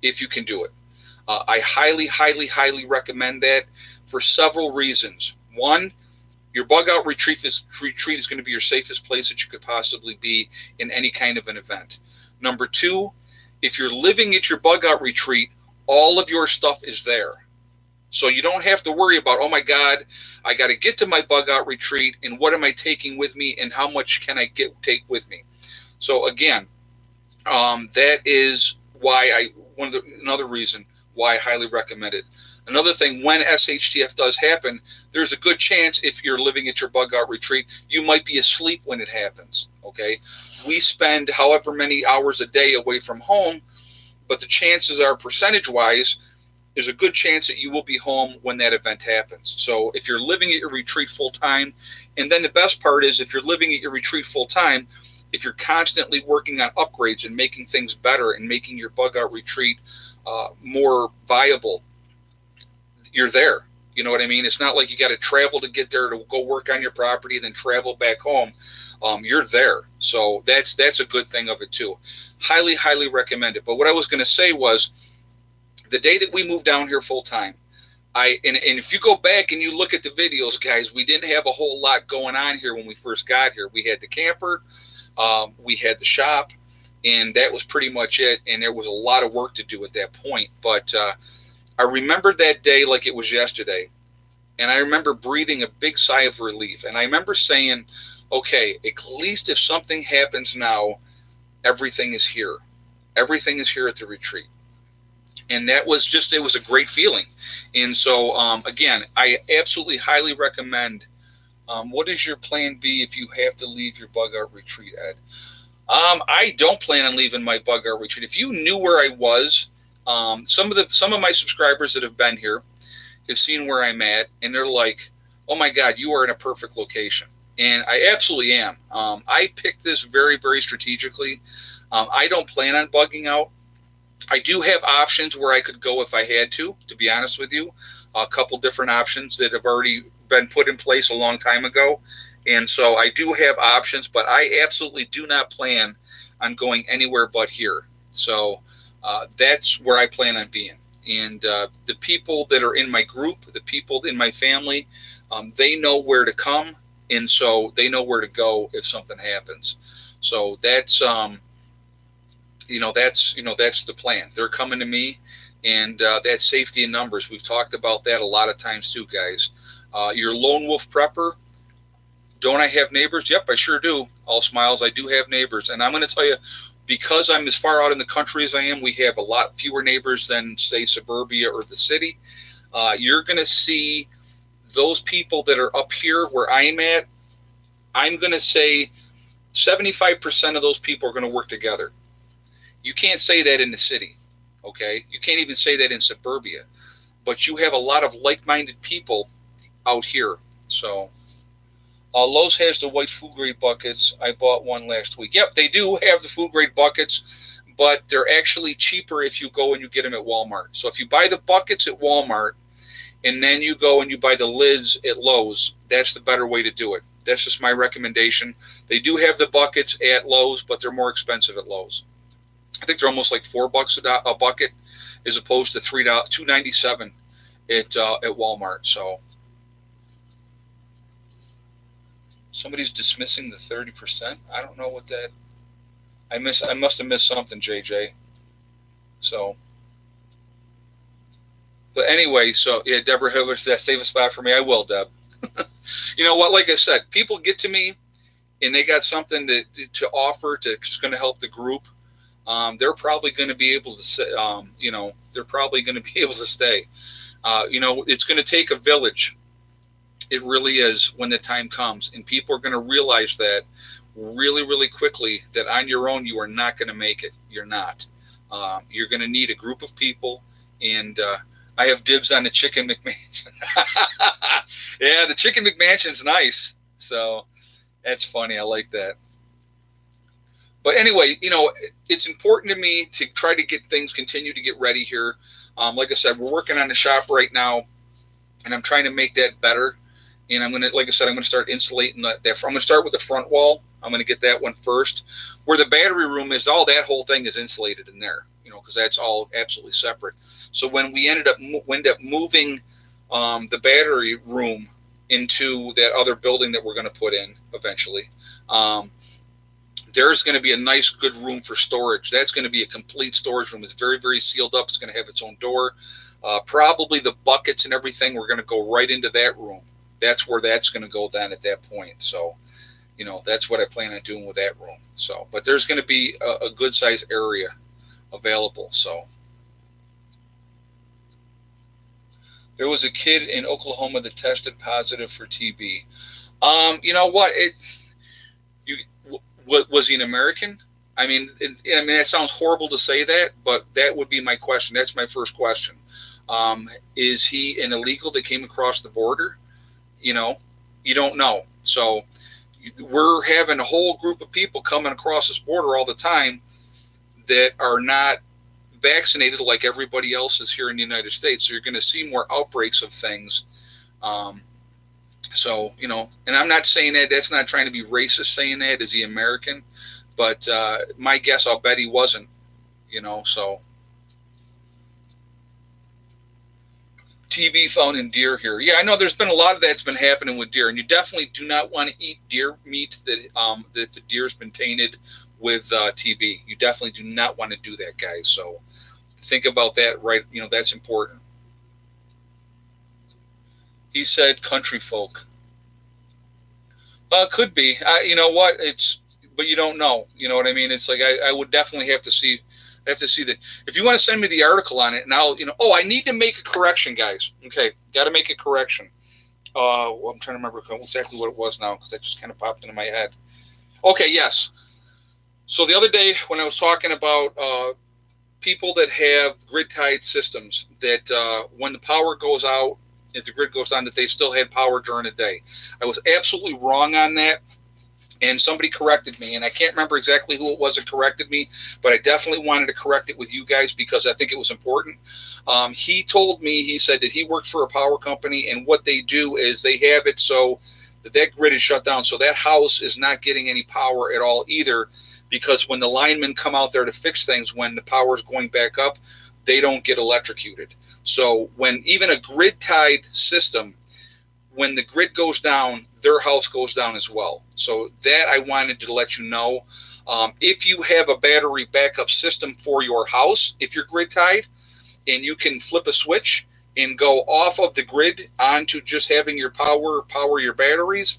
if you can do it. I highly, highly, highly recommend that for several reasons. One, your bug out retreat is going to be your safest place that you could possibly be in any kind of an event. Number two, if you're living at your bug out retreat, all of your stuff is there. So you don't have to worry about, oh my God, I got to get to my bug out retreat and what am I taking with me and how much can I take with me? So again, that is why another reason why I highly recommend it. Another thing, when SHTF does happen, there's a good chance if you're living at your bug out retreat, you might be asleep when it happens, okay? We spend however many hours a day away from home, but the chances are, percentage-wise, there's a good chance that you will be home when that event happens. So if you're living at your retreat full-time, and then the best part is if you're living at your retreat full-time, if you're constantly working on upgrades and making things better and making your bug out retreat more viable, you're there. You know what I mean? It's not like you got to travel to get there to go work on your property and then travel back home. You're there. So that's a good thing of it too. Highly, highly recommend it. But what I was going to say was the day that we moved down here full time, and if you go back and you look at the videos, guys, we didn't have a whole lot going on here when we first got here. We had the camper, we had the shop, and that was pretty much it. And there was a lot of work to do at that point. But I remember that day like it was yesterday. And I remember breathing a big sigh of relief. And I remember saying, okay, at least if something happens now, everything is here. Everything is here at the retreat. And that was it was a great feeling. And so, again, I absolutely highly recommend. What is your plan B if you have to leave your bug out retreat, Ed? I don't plan on leaving my bug out retreat. If you knew where I was, some of my subscribers that have been here, have seen where I'm at, and they're like, "Oh my God, you are in a perfect location." And I absolutely am. I picked this very, very strategically. I don't plan on bugging out. I do have options where I could go if I had to be honest with you. A couple different options that have already been put in place a long time ago. And so I do have options, but I absolutely do not plan on going anywhere but here. So that's where I plan on being. And the people that are in my group, the people in my family, they know where to come. And so they know where to go if something happens. So that's the plan. They're coming to me, and that's safety in numbers. We've talked about that a lot of times too, guys. Your lone wolf prepper. Don't I have neighbors? Yep, I sure do. All smiles. I do have neighbors, and I'm going to tell you, because I'm as far out in the country as I am, we have a lot fewer neighbors than say suburbia or the city. You're going to see those people that are up here where I'm at. I'm going to say 75% of those people are going to work together. You can't say that in the city, okay? You can't even say that in suburbia. But you have a lot of like-minded people out here. So Lowe's has the white food-grade buckets. I bought one last week. Yep, they do have the food-grade buckets, but they're actually cheaper if you go and you get them at Walmart. So if you buy the buckets at Walmart and then you go and you buy the lids at Lowe's, that's the better way to do it. That's just my recommendation. They do have the buckets at Lowe's, but they're more expensive at Lowe's. I think they're almost like $4 a bucket, as opposed to $2.97 at Walmart. So somebody's dismissing the 30%. I don't know what that. I must have missed something, JJ. So, but anyway, so yeah, Deborah Hibbers, that save a spot for me. I will, Deb. You know what? Like I said, people get to me, and they got something to offer that's going to help the group. They're probably going to be able to say, they're probably going to be able to stay. It's going to take a village. It really is when the time comes, and people are going to realize that really, really quickly that on your own you are not going to make it. You're not. You're going to need a group of people, and I have dibs on the chicken McMansion. Yeah, the chicken McMansion's nice. So that's funny. I like that. But anyway, it's important to me to try to get things, continue to get ready here. Like I said, we're working on the shop right now, and I'm trying to make that better. And I'm going to start insulating that. I'm going to start with the front wall. I'm going to get that one first. Where the battery room is, all that whole thing is insulated in there, because that's all absolutely separate. So when we end up moving the battery room into that other building that we're going to put in eventually, there's going to be a nice, good room for storage. That's going to be a complete storage room. It's very, very sealed up. It's going to have its own door. Probably the buckets and everything, we're going to go right into that room. That's where that's going to go down at that point. So, that's what I plan on doing with that room. So, but there's going to be a good size area available. So, there was a kid in Oklahoma that tested positive for TB. You know what? Was he an American? I mean, that sounds horrible to say that, but that would be my question. That's my first question. Is he an illegal that came across the border? You don't know. So we're having a whole group of people coming across this border all the time that are not vaccinated like everybody else is here in the United States. So you're going to see more outbreaks of things. So, and I'm not saying that, that's not trying to be racist saying that, is he American? But my guess, I'll bet he wasn't, so. TB found in deer here. Yeah, I know there's been a lot of that's been happening with deer, and you definitely do not want to eat deer meat that the deer's been tainted with TB. You definitely do not want to do that, guys. So think about that, right? That's important. He said country folk. Could be. You know what? But you don't know. You know what I mean? It's like I would definitely have to see. I have to see that. If you want to send me the article on it, and I'll, I need to make a correction, guys. Okay, got to make a correction. Well, I'm trying to remember exactly what it was now because that just kind of popped into my head. Okay, yes. So the other day when I was talking about people that have grid-tied systems, that when the power goes out if the grid goes down, that they still had power during the day. I was absolutely wrong on that. And somebody corrected me, and I can't remember exactly who it was that corrected me, but I definitely wanted to correct it with you guys because I think it was important. He told me, he said that he works for a power company, and what they do is they have it so that grid is shut down. So that house is not getting any power at all either, because when the linemen come out there to fix things, when the power is going back up, they don't get electrocuted. So when even a grid-tied system, when the grid goes down, their house goes down as well. So that I wanted to let you know. If you have a battery backup system for your house, if you're grid tied, and you can flip a switch and go off of the grid onto just having your power your batteries,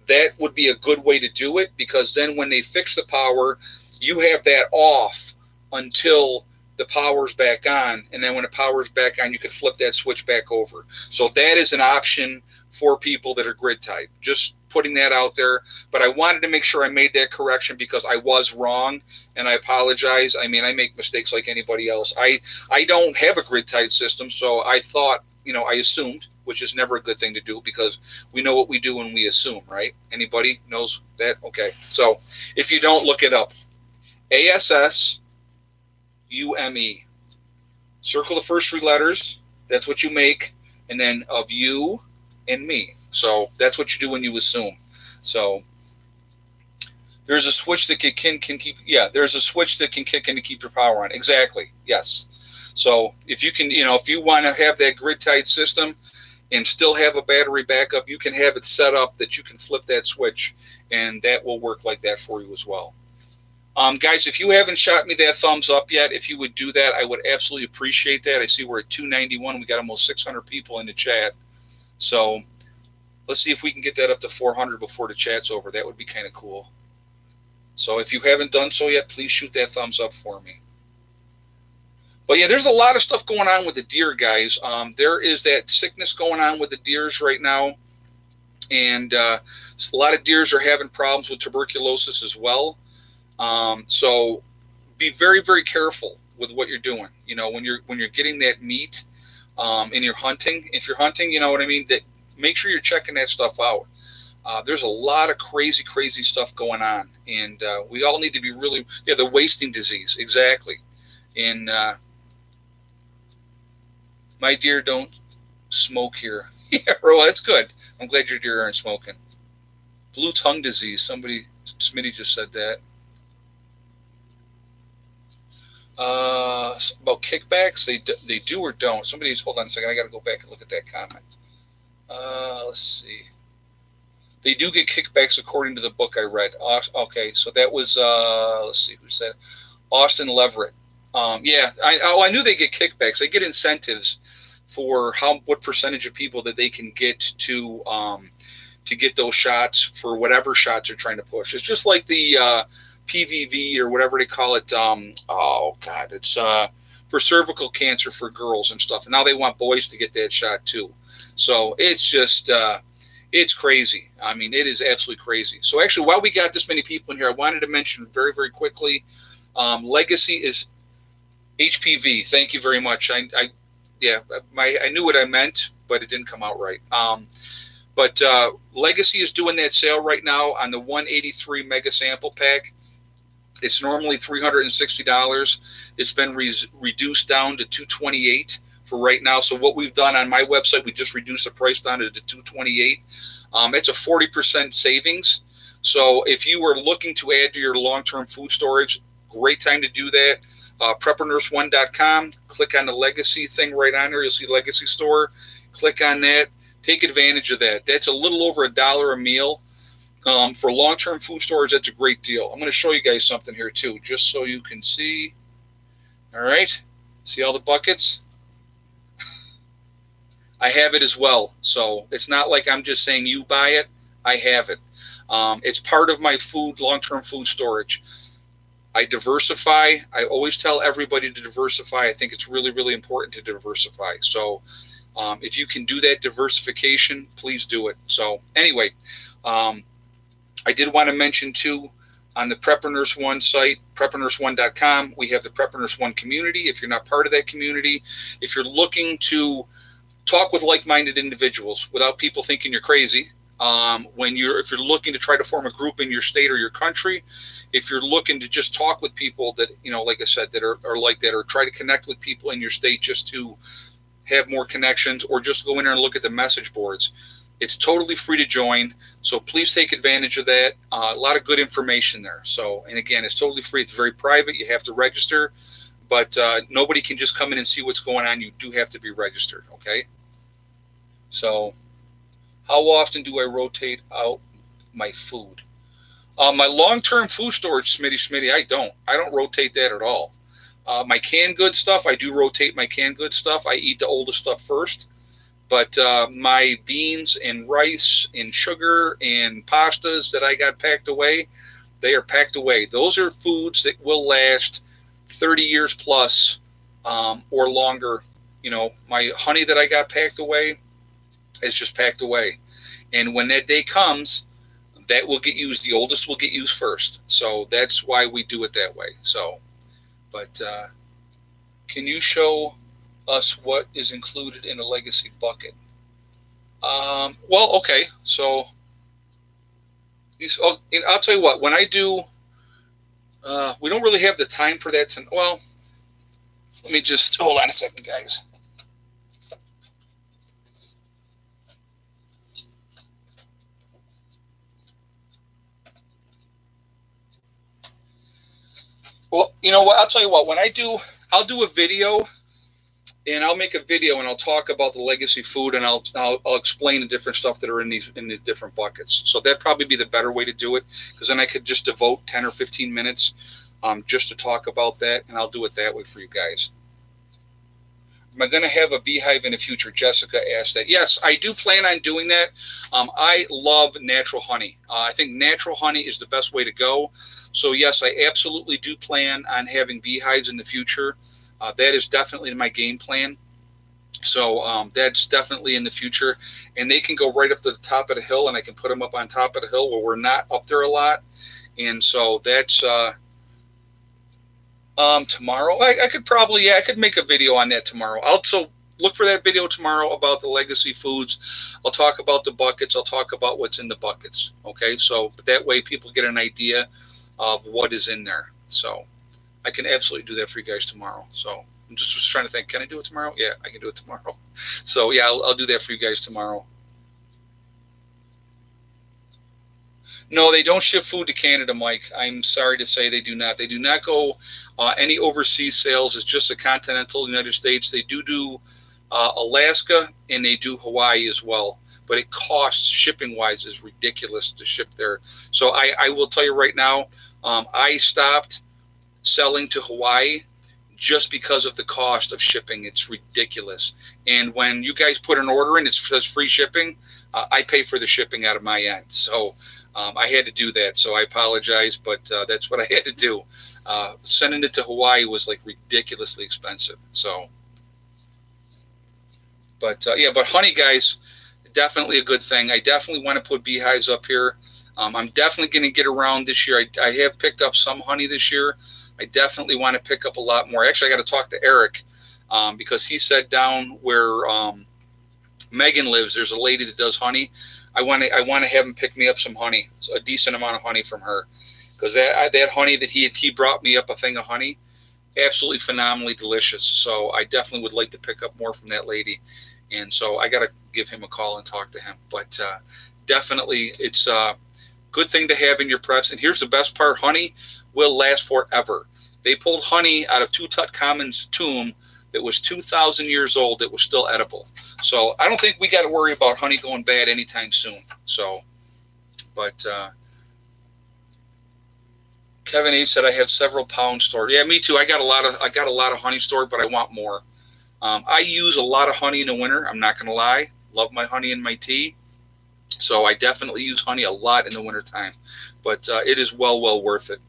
that would be a good way to do it, because then when they fix the power, you have that off until the power's back on, and then when the power's back on, you can flip that switch back over. So that is an option for people that are grid tied. Just putting that out there. But I wanted to make sure I made that correction because I was wrong, and I apologize. I mean, I make mistakes like anybody else. I don't have a grid tied system, so I thought, I assumed, which is never a good thing to do because we know what we do when we assume, right? Anybody knows that? Okay. So if you don't, look it up. ASSUME. Circle the first three letters. That's what you make. And then of you and me. So that's what you do when you assume. So there's a switch that can keep. Yeah, there's a switch that can kick in to keep your power on. Exactly. Yes. So if you can, if you want to have that grid tied system and still have a battery backup, you can have it set up that you can flip that switch, and that will work like that for you as well. Guys, if you haven't shot me that thumbs up yet, if you would do that, I would absolutely appreciate that. I see we're at 291. We got almost 600 people in the chat. So let's see if we can get that up to 400 before the chat's over. That would be kind of cool. So if you haven't done so yet, please shoot that thumbs up for me. But yeah, there's a lot of stuff going on with the deer, guys. There is that sickness going on with the deers right now. And a lot of deers are having problems with tuberculosis as well. So be very, very careful with what you're doing. When you're getting that meat, and you're hunting, if you're hunting, you know what I mean, that make sure you're checking that stuff out. There's a lot of crazy stuff going on, and we all need to be really, the wasting disease, exactly. And my deer don't smoke here. Yeah, well, that's good. I'm glad your deer aren't smoking. Blue tongue disease. Smitty just said that. About kickbacks, they do or don't. Hold on a second. I got to go back and look at that comment. Let's see. They do get kickbacks according to the book I read. Okay, so that was let's see who said it. Austin Leverett. Yeah, I knew they get kickbacks. They get incentives for what percentage of people that they can get to get those shots for whatever shots they're trying to push. It's just like the PVV or whatever they call it. It's for cervical cancer for girls and stuff. And now they want boys to get that shot too. So it's just, it's crazy. I mean, it is absolutely crazy. So actually, while we got this many people in here, I wanted to mention very, very quickly, Legacy is HPV. Thank you very much. I knew what I meant, but it didn't come out right. But Legacy is doing that sale right now on the 183 mega sample pack. It's normally $360. It's been reduced down to $228 for right now. So what we've done on my website, we just reduced the price down to $228. It's a 40% savings. So if you were looking to add to your long-term food storage, great time to do that. PrepperNurse1.com. Click on the Legacy thing right on there. You'll see Legacy Store. Click on that. Take advantage of that. That's a little over $1 a meal. For long-term food storage, that's a great deal. I'm going to show you guys something here too, just so you can see. All right. See all the buckets? I have it as well. So it's not like I'm just saying you buy it. I have it. It's part of my long-term food storage. I diversify. I always tell everybody to diversify. I think it's really, really important to diversify. So if you can do that diversification, please do it. So anyway, I did want to mention too, on the Prepper Nurse One site, PrepperNurse1.com, we have the Prepper Nurse One community. If you're not part of that community, if you're looking to talk with like-minded individuals without people thinking you're crazy. If you're looking to try to form a group in your state or your country, if you're looking to just talk with people that, like I said, that are like that, or try to connect with people in your state just to have more connections, or just go in there and look at the message boards, it's totally free to join. So please take advantage of that. A lot of good information there. So, and again, it's totally free. It's very private. You have to register, but nobody can just come in and see what's going on. You do have to be registered. Okay. So how often do I rotate out my food? My long-term food storage, Smitty, I don't rotate that at all. My canned good stuff, I do rotate my canned good stuff. I eat the oldest stuff first. But my beans and rice and sugar and pastas that I got packed away, they are packed away. Those are foods that will last 30 years plus or longer. My honey that I got packed away is just packed away. And when that day comes, that will get used. The oldest will get used first. So that's why we do it that way. So, but can you show us what is included in a legacy bucket? Well, okay. So I'll tell you what, when I do, we don't really have the time for that. Well, let me just hold on a second, guys. Well, you know what? I'll tell you what. I'll do a video, and I'll make a video, and I'll talk about the legacy food, and I'll explain the different stuff that are in the different buckets. So that'd probably be the better way to do it, because then I could just devote 10 or 15 minutes just to talk about that, and I'll do it that way for you guys. Am I going to have a beehive in the future? Jessica asked that. Yes, I do plan on doing that. I love natural honey. I think natural honey is the best way to go. So yes, I absolutely do plan on having beehives in the future. That is definitely my game plan. So that's definitely in the future. And they can go right up to the top of the hill, and I can put them up on top of the hill where we're not up there a lot. And so that's tomorrow. I could make a video on that tomorrow. I'll also look for that video tomorrow about the legacy foods. I'll talk about the buckets. I'll talk about what's in the buckets. Okay, so that way people get an idea of what is in there. So I can absolutely do that for you guys tomorrow. So I'm just trying to think, can I do it tomorrow? Yeah, I can do it tomorrow. So yeah, I'll do that for you guys tomorrow. No, they don't ship food to Canada, Mike. I'm sorry to say they do not. They do not go any overseas sales. It's just the continental United States. They do Alaska, and they do Hawaii as well. But it costs, shipping-wise, is ridiculous to ship there. So I will tell you right now, I stopped selling to Hawaii just because of the cost of shipping. It's ridiculous. And when you guys put an order in, it says free shipping. I pay for the shipping out of my end. So I had to do that. So I apologize, but that's what I had to do. Sending it to Hawaii was like ridiculously expensive. So, but honey, guys, definitely a good thing. I definitely want to put beehives up here. I'm definitely going to get around this year. I have picked up some honey this year. I definitely want to pick up a lot more. Actually, I got to talk to Eric because he said down where Megan lives, there's a lady that does honey. I want to have him pick me up some honey, a decent amount of honey from her, because that honey that he brought me up a thing of honey, absolutely phenomenally delicious. So I definitely would like to pick up more from that lady, and so I got to give him a call and talk to him. But definitely, it's a good thing to have in your preps. And here's the best part: honey will last forever. They pulled honey out of Tutankhamun's tomb that was 2,000 years old that was still edible. So I don't think we got to worry about honey going bad anytime soon. So, but Kevin H said I have several pounds stored. Yeah, me too. I got a lot of honey stored, but I want more. I use a lot of honey in the winter. I'm not going to lie. Love my honey in my tea. So I definitely use honey a lot in the wintertime. But it is well worth it.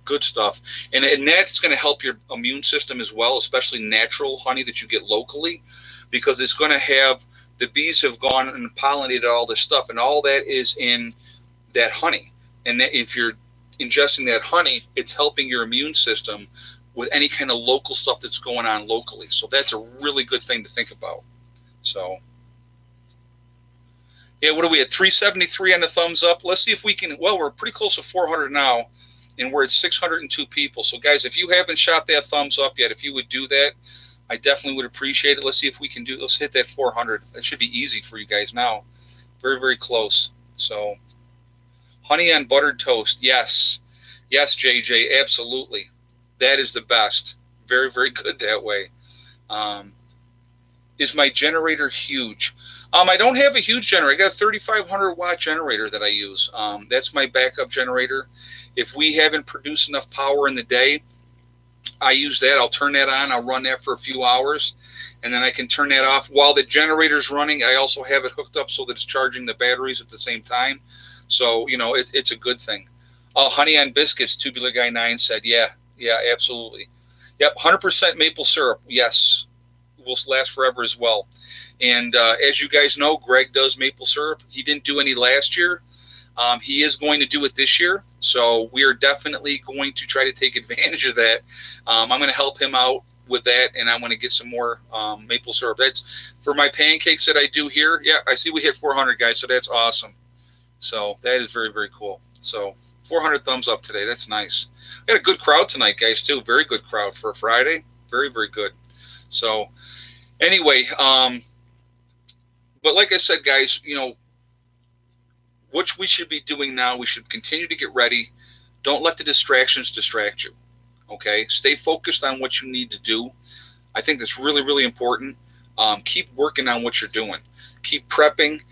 Good stuff. And that's going to help your immune system as well, especially natural honey that you get locally, because it's going to have, the bees have gone and pollinated all this stuff, and all that is in that honey. And that if you're ingesting that honey, it's helping your immune system with any kind of local stuff that's going on locally. So that's a really good thing to think about. So, yeah, what are we at? 373 on the thumbs up. Let's see if we can. Well, we're pretty close to 400 now, and we're at 602 people. So, guys, if you haven't shot that thumbs up yet, if you would do that, I definitely would appreciate it. Let's see if we can do. Let's hit that 400. That should be easy for you guys now. Very, very close. So, honey on buttered toast. Yes, yes, JJ, absolutely. That is the best. Very, very good that way. Is my generator huge? I don't have a huge generator. I got a 3,500 watt generator that I use. That's my backup generator. If we haven't produced enough power in the day, I use that. I'll turn that on. I'll run that for a few hours, and then I can turn that off. While the generator's running, I also have it hooked up so that it's charging the batteries at the same time. So, it's a good thing. Honey on biscuits, Tubular Guy 9 said, yeah, absolutely. Yep, 100% maple syrup, yes, will last forever as well. And as you guys know, Greg does maple syrup. He didn't do any last year. He is going to do it this year. So we are definitely going to try to take advantage of that. I'm going to help him out with that, and I want to get some more maple syrup. That's for my pancakes that I do here. Yeah, I see we hit 400, guys, so that's awesome. So that is very, very cool. So 400 thumbs up today. That's nice. We got a good crowd tonight, guys, too. Very good crowd for a Friday. Very, very good. So anyway, but like I said, guys, what we should be doing now, we should continue to get ready. Don't let the distractions distract you. Okay? Stay focused on what you need to do. I think that's really, really important. Keep working on what you're doing. Keep prepping.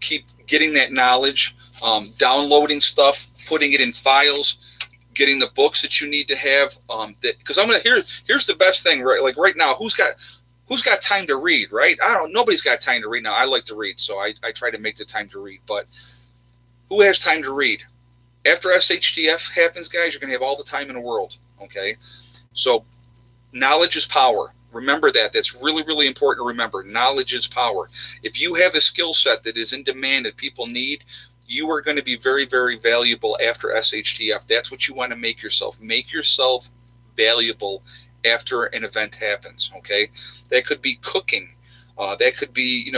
Keep getting that knowledge. Downloading stuff, putting it in files, getting the books that you need to have. Because here's the best thing, right? Like right now, who's got time to read, right? Nobody's got time to read now. I like to read, so I try to make the time to read. But who has time to read? After SHTF happens, guys, you're going to have all the time in the world, okay? So knowledge is power. Remember that. That's really, really important to remember. Knowledge is power. If you have a skill set that is in demand that people need, you are going to be very, very valuable after SHTF. That's what you want to make yourself. Make yourself valuable after an event happens, okay? That could be cooking. That could be,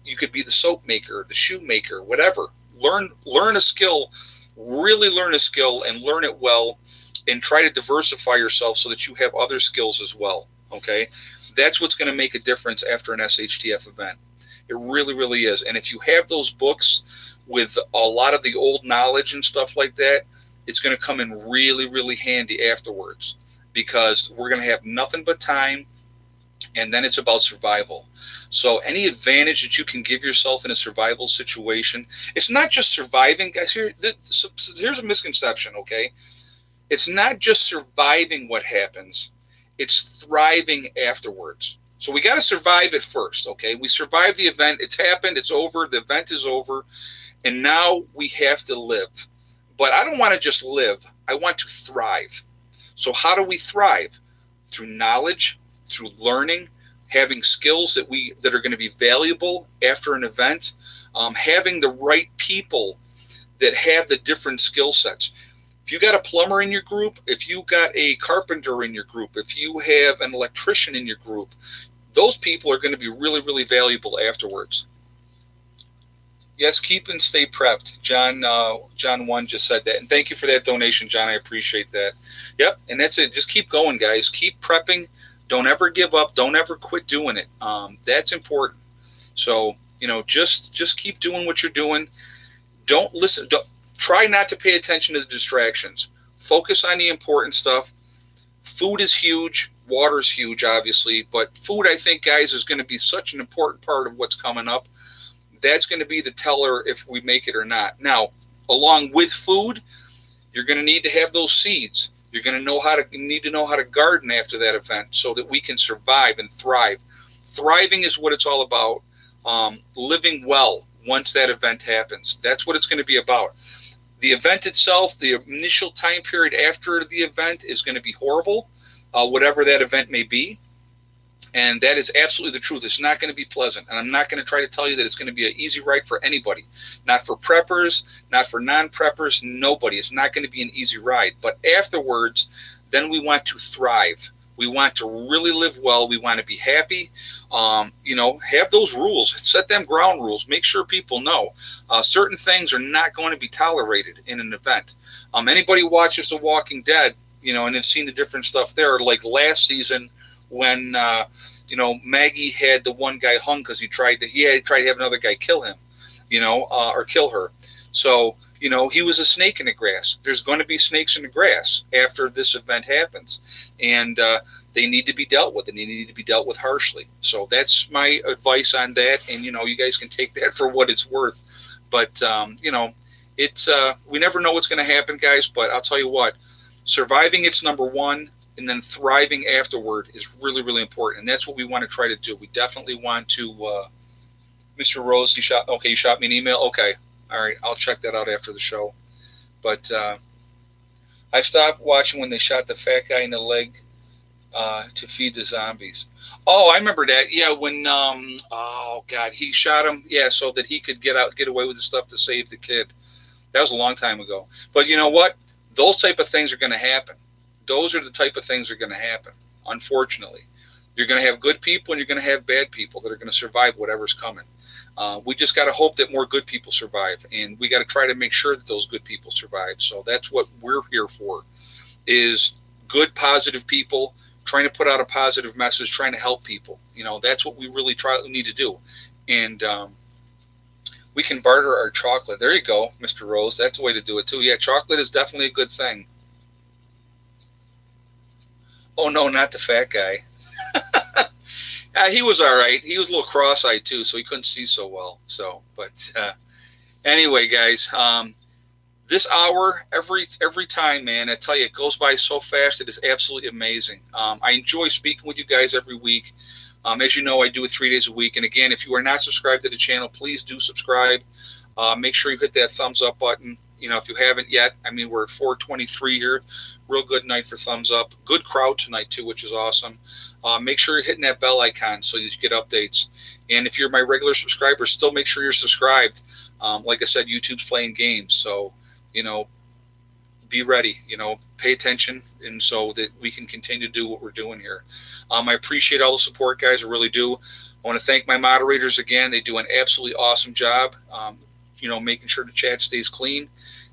you could be the soap maker, the shoe maker, whatever. Learn a skill, really learn a skill and learn it well, and try to diversify yourself so that you have other skills as well, okay? That's what's going to make a difference after an SHTF event. It really, really is. And if you have those books with a lot of the old knowledge and stuff like that, it's going to come in really, really handy afterwards, because we're going to have nothing but time, and then it's about survival. So any advantage that you can give yourself in a survival situation, it's not just surviving, guys. Here's a misconception, okay? It's not just surviving what happens. It's thriving afterwards. So we got to survive it first, okay? We survived the event. It's happened. It's over. The event is over. And now we have to live. But I don't want to just live. I want to thrive. So how do we thrive? Through knowledge, through learning, having skills that are going to be valuable after an event, having the right people that have the different skill sets. If you got a plumber in your group, if you got a carpenter in your group, if you have an electrician in your group, those people are going to be really, really valuable afterwards. Yes, keep and stay prepped. John 1 just said that. And thank you for that donation, John. I appreciate that. Yep, and that's it. Just keep going, guys. Keep prepping. Don't ever give up. Don't ever quit doing it. That's important. So, just keep doing what you're doing. Don't listen. Try not to pay attention to the distractions. Focus on the important stuff. Food is huge. Water is huge, obviously. But food, I think, guys, is going to be such an important part of what's coming up. That's going to be the teller if we make it or not. Now, along with food, you're going to need to have those seeds. You're going to need to know how to garden after that event so that we can survive and thrive. Thriving is what it's all about. Living well once that event happens. That's what it's going to be about. The event itself, the initial time period after the event is going to be horrible, whatever that event may be. And that is absolutely the truth. It's not going to be pleasant. And I'm not going to try to tell you that it's going to be an easy ride for anybody. Not for preppers, not for non-preppers, nobody. It's not going to be an easy ride. But afterwards, then we want to thrive. We want to really live well. We want to be happy. Have those rules. Set them ground rules. Make sure people know certain things are not going to be tolerated in an event. Anybody watches The Walking Dead, and has seen the different stuff there. Like last season when Maggie had the one guy hung because he tried to have another guy kill him, or kill her. So he was a snake in the grass. There's going to be snakes in the grass after this event happens, and they need to be dealt with, and they need to be dealt with harshly. So that's my advice on that, and you guys can take that for what it's worth. But it's we never know what's going to happen, guys. But I'll tell you what, surviving it's number one, and then thriving afterward is really, really important, and that's what we want to try to do. We definitely want to. Mr. Rose, you shot me an email. Okay. All right, I'll check that out after the show. But I stopped watching when they shot the fat guy in the leg to feed the zombies. Oh, I remember that. Yeah, when he shot him. Yeah, so that he could get away with the stuff to save the kid. That was a long time ago. But you know what? Those type of things are going to happen. Those are the type of things that are going to happen. Unfortunately, you're going to have good people and you're going to have bad people that are going to survive whatever's coming. We just got to hope that more good people survive, and we got to try to make sure that those good people survive. So that's what we're here for, is good, positive people trying to put out a positive message, trying to help people. That's what we really need to do. And we can barter our chocolate. There you go, Mr. Rose. That's the way to do it too. Yeah, chocolate is definitely a good thing. Oh no, not the fat guy. He was all right. He was a little cross-eyed too, so he couldn't see so well. But anyway, guys, this hour every time, man, I tell you, it goes by so fast. It is absolutely amazing. I enjoy speaking with you guys every week. As you know, I do it 3 days a week. And again, if you are not subscribed to the channel, please do subscribe. Make sure you hit that thumbs up button. If you haven't yet, we're at 423 here. Real good night for thumbs up. Good crowd tonight, too, which is awesome. Make sure you're hitting that bell icon so you get updates. And if you're my regular subscriber, still make sure you're subscribed. Like I said, YouTube's playing games. So, be ready, pay attention, and so that we can continue to do what we're doing here. I appreciate all the support, guys. I really do. I want to thank my moderators again. They do an absolutely awesome job, making sure the chat stays clean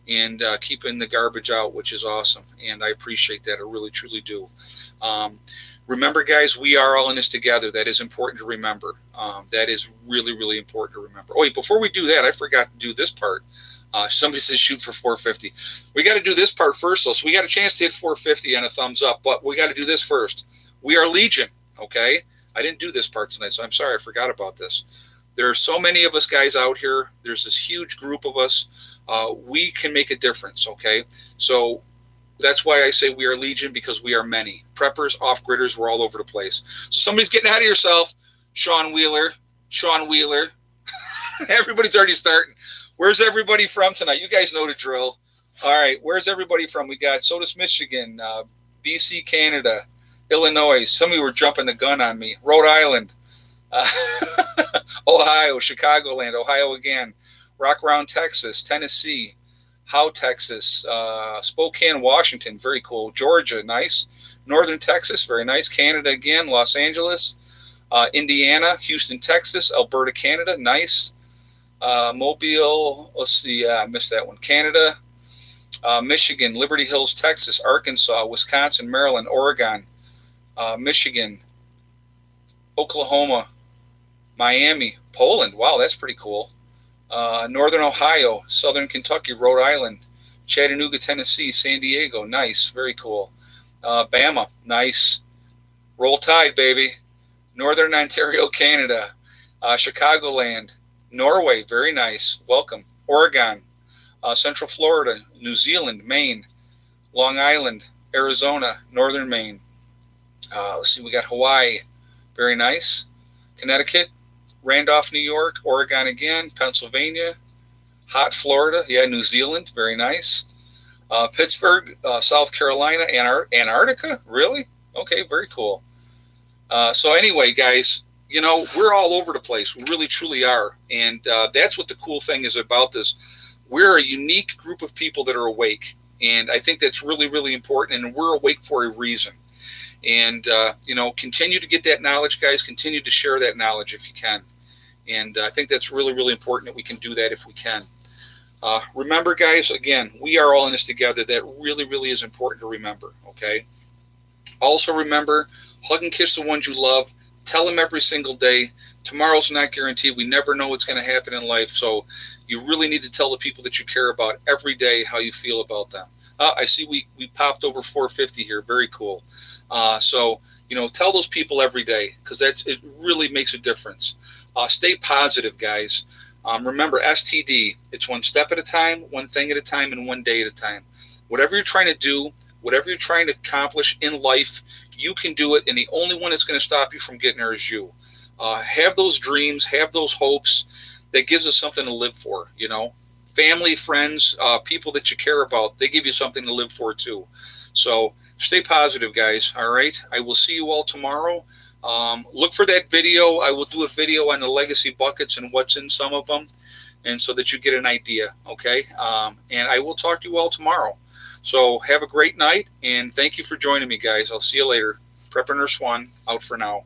and keeping the garbage out, which is awesome. And I appreciate that. I really, truly do. Remember, guys, we are all in this together. That is important to remember. That is really, really important to remember. Oh, wait, before we do that, I forgot to do this part. Somebody says shoot for 450. We got to do this part first, though. So we got a chance to hit 450 and a thumbs up, but we got to do this first. We are Legion, okay? I didn't do this part tonight, so I'm sorry. I forgot about this. There are so many of us guys out here. There's this huge group of us. We can make a difference, okay? So that's why I say we are Legion, because we are many. Preppers, off-gridders, we're all over the place. So somebody's getting ahead of yourself. Sean Wheeler. Everybody's already starting. Where's everybody from tonight? You guys know the drill. All right, where's everybody from? We got Sodas, Michigan, BC, Canada, Illinois. Some of you were jumping the gun on me. Rhode Island, Ohio, Chicagoland, Ohio again, Rock Round, Texas, Tennessee, Howe, Texas, Spokane, Washington, very cool. Georgia, nice. Northern Texas, very nice. Canada again, Los Angeles, Indiana, Houston, Texas, Alberta, Canada, nice. Mobile, let's see, I missed that one. Canada, Michigan, Liberty Hills, Texas, Arkansas, Wisconsin, Maryland, Oregon, Michigan, Oklahoma, Miami, Poland. Wow, that's pretty cool. Northern Ohio, Southern Kentucky, Rhode Island, Chattanooga, Tennessee, San Diego. Nice, very cool. Bama, nice. Roll Tide, baby. Northern Ontario, Canada, Chicagoland, Norway, very nice. Welcome. Oregon, Central Florida, New Zealand, Maine, Long Island, Arizona, Northern Maine. Let's see, we got Hawaii, very nice. Connecticut, Randolph, New York, Oregon again, Pennsylvania, hot Florida, yeah, New Zealand, very nice. Pittsburgh, South Carolina, Antarctica, really? Okay, very cool. So anyway, guys, we're all over the place. We really, truly are. And that's what the cool thing is about this. We're a unique group of people that are awake. And I think that's really, really important. And we're awake for a reason. And, continue to get that knowledge, guys. Continue to share that knowledge if you can. And I think that's really, really important that we can do that if we can. Remember, guys, again, we are all in this together. That really, really is important to remember, okay? Also remember, hug and kiss the ones you love. Tell them every single day. Tomorrow's not guaranteed. We never know what's going to happen in life. So you really need to tell the people that you care about every day how you feel about them. I see we popped over 450 here. Very cool. So tell those people every day, because it really makes a difference. Stay positive, guys. Remember, STD, it's one step at a time, one thing at a time, and one day at a time. Whatever you're trying to do, whatever you're trying to accomplish in life, you can do it, and the only one that's going to stop you from getting there is you. Have those dreams, have those hopes. That gives us something to live for, Family, friends, people that you care about, they give you something to live for too. So stay positive, guys, all right? I will see you all tomorrow. Look for that video. I will do a video on the legacy buckets and what's in some of them, and so that you get an idea, okay? And I will talk to you all tomorrow. So have a great night, and thank you for joining me, guys. I'll see you later. Prepper Nurse 1, out for now.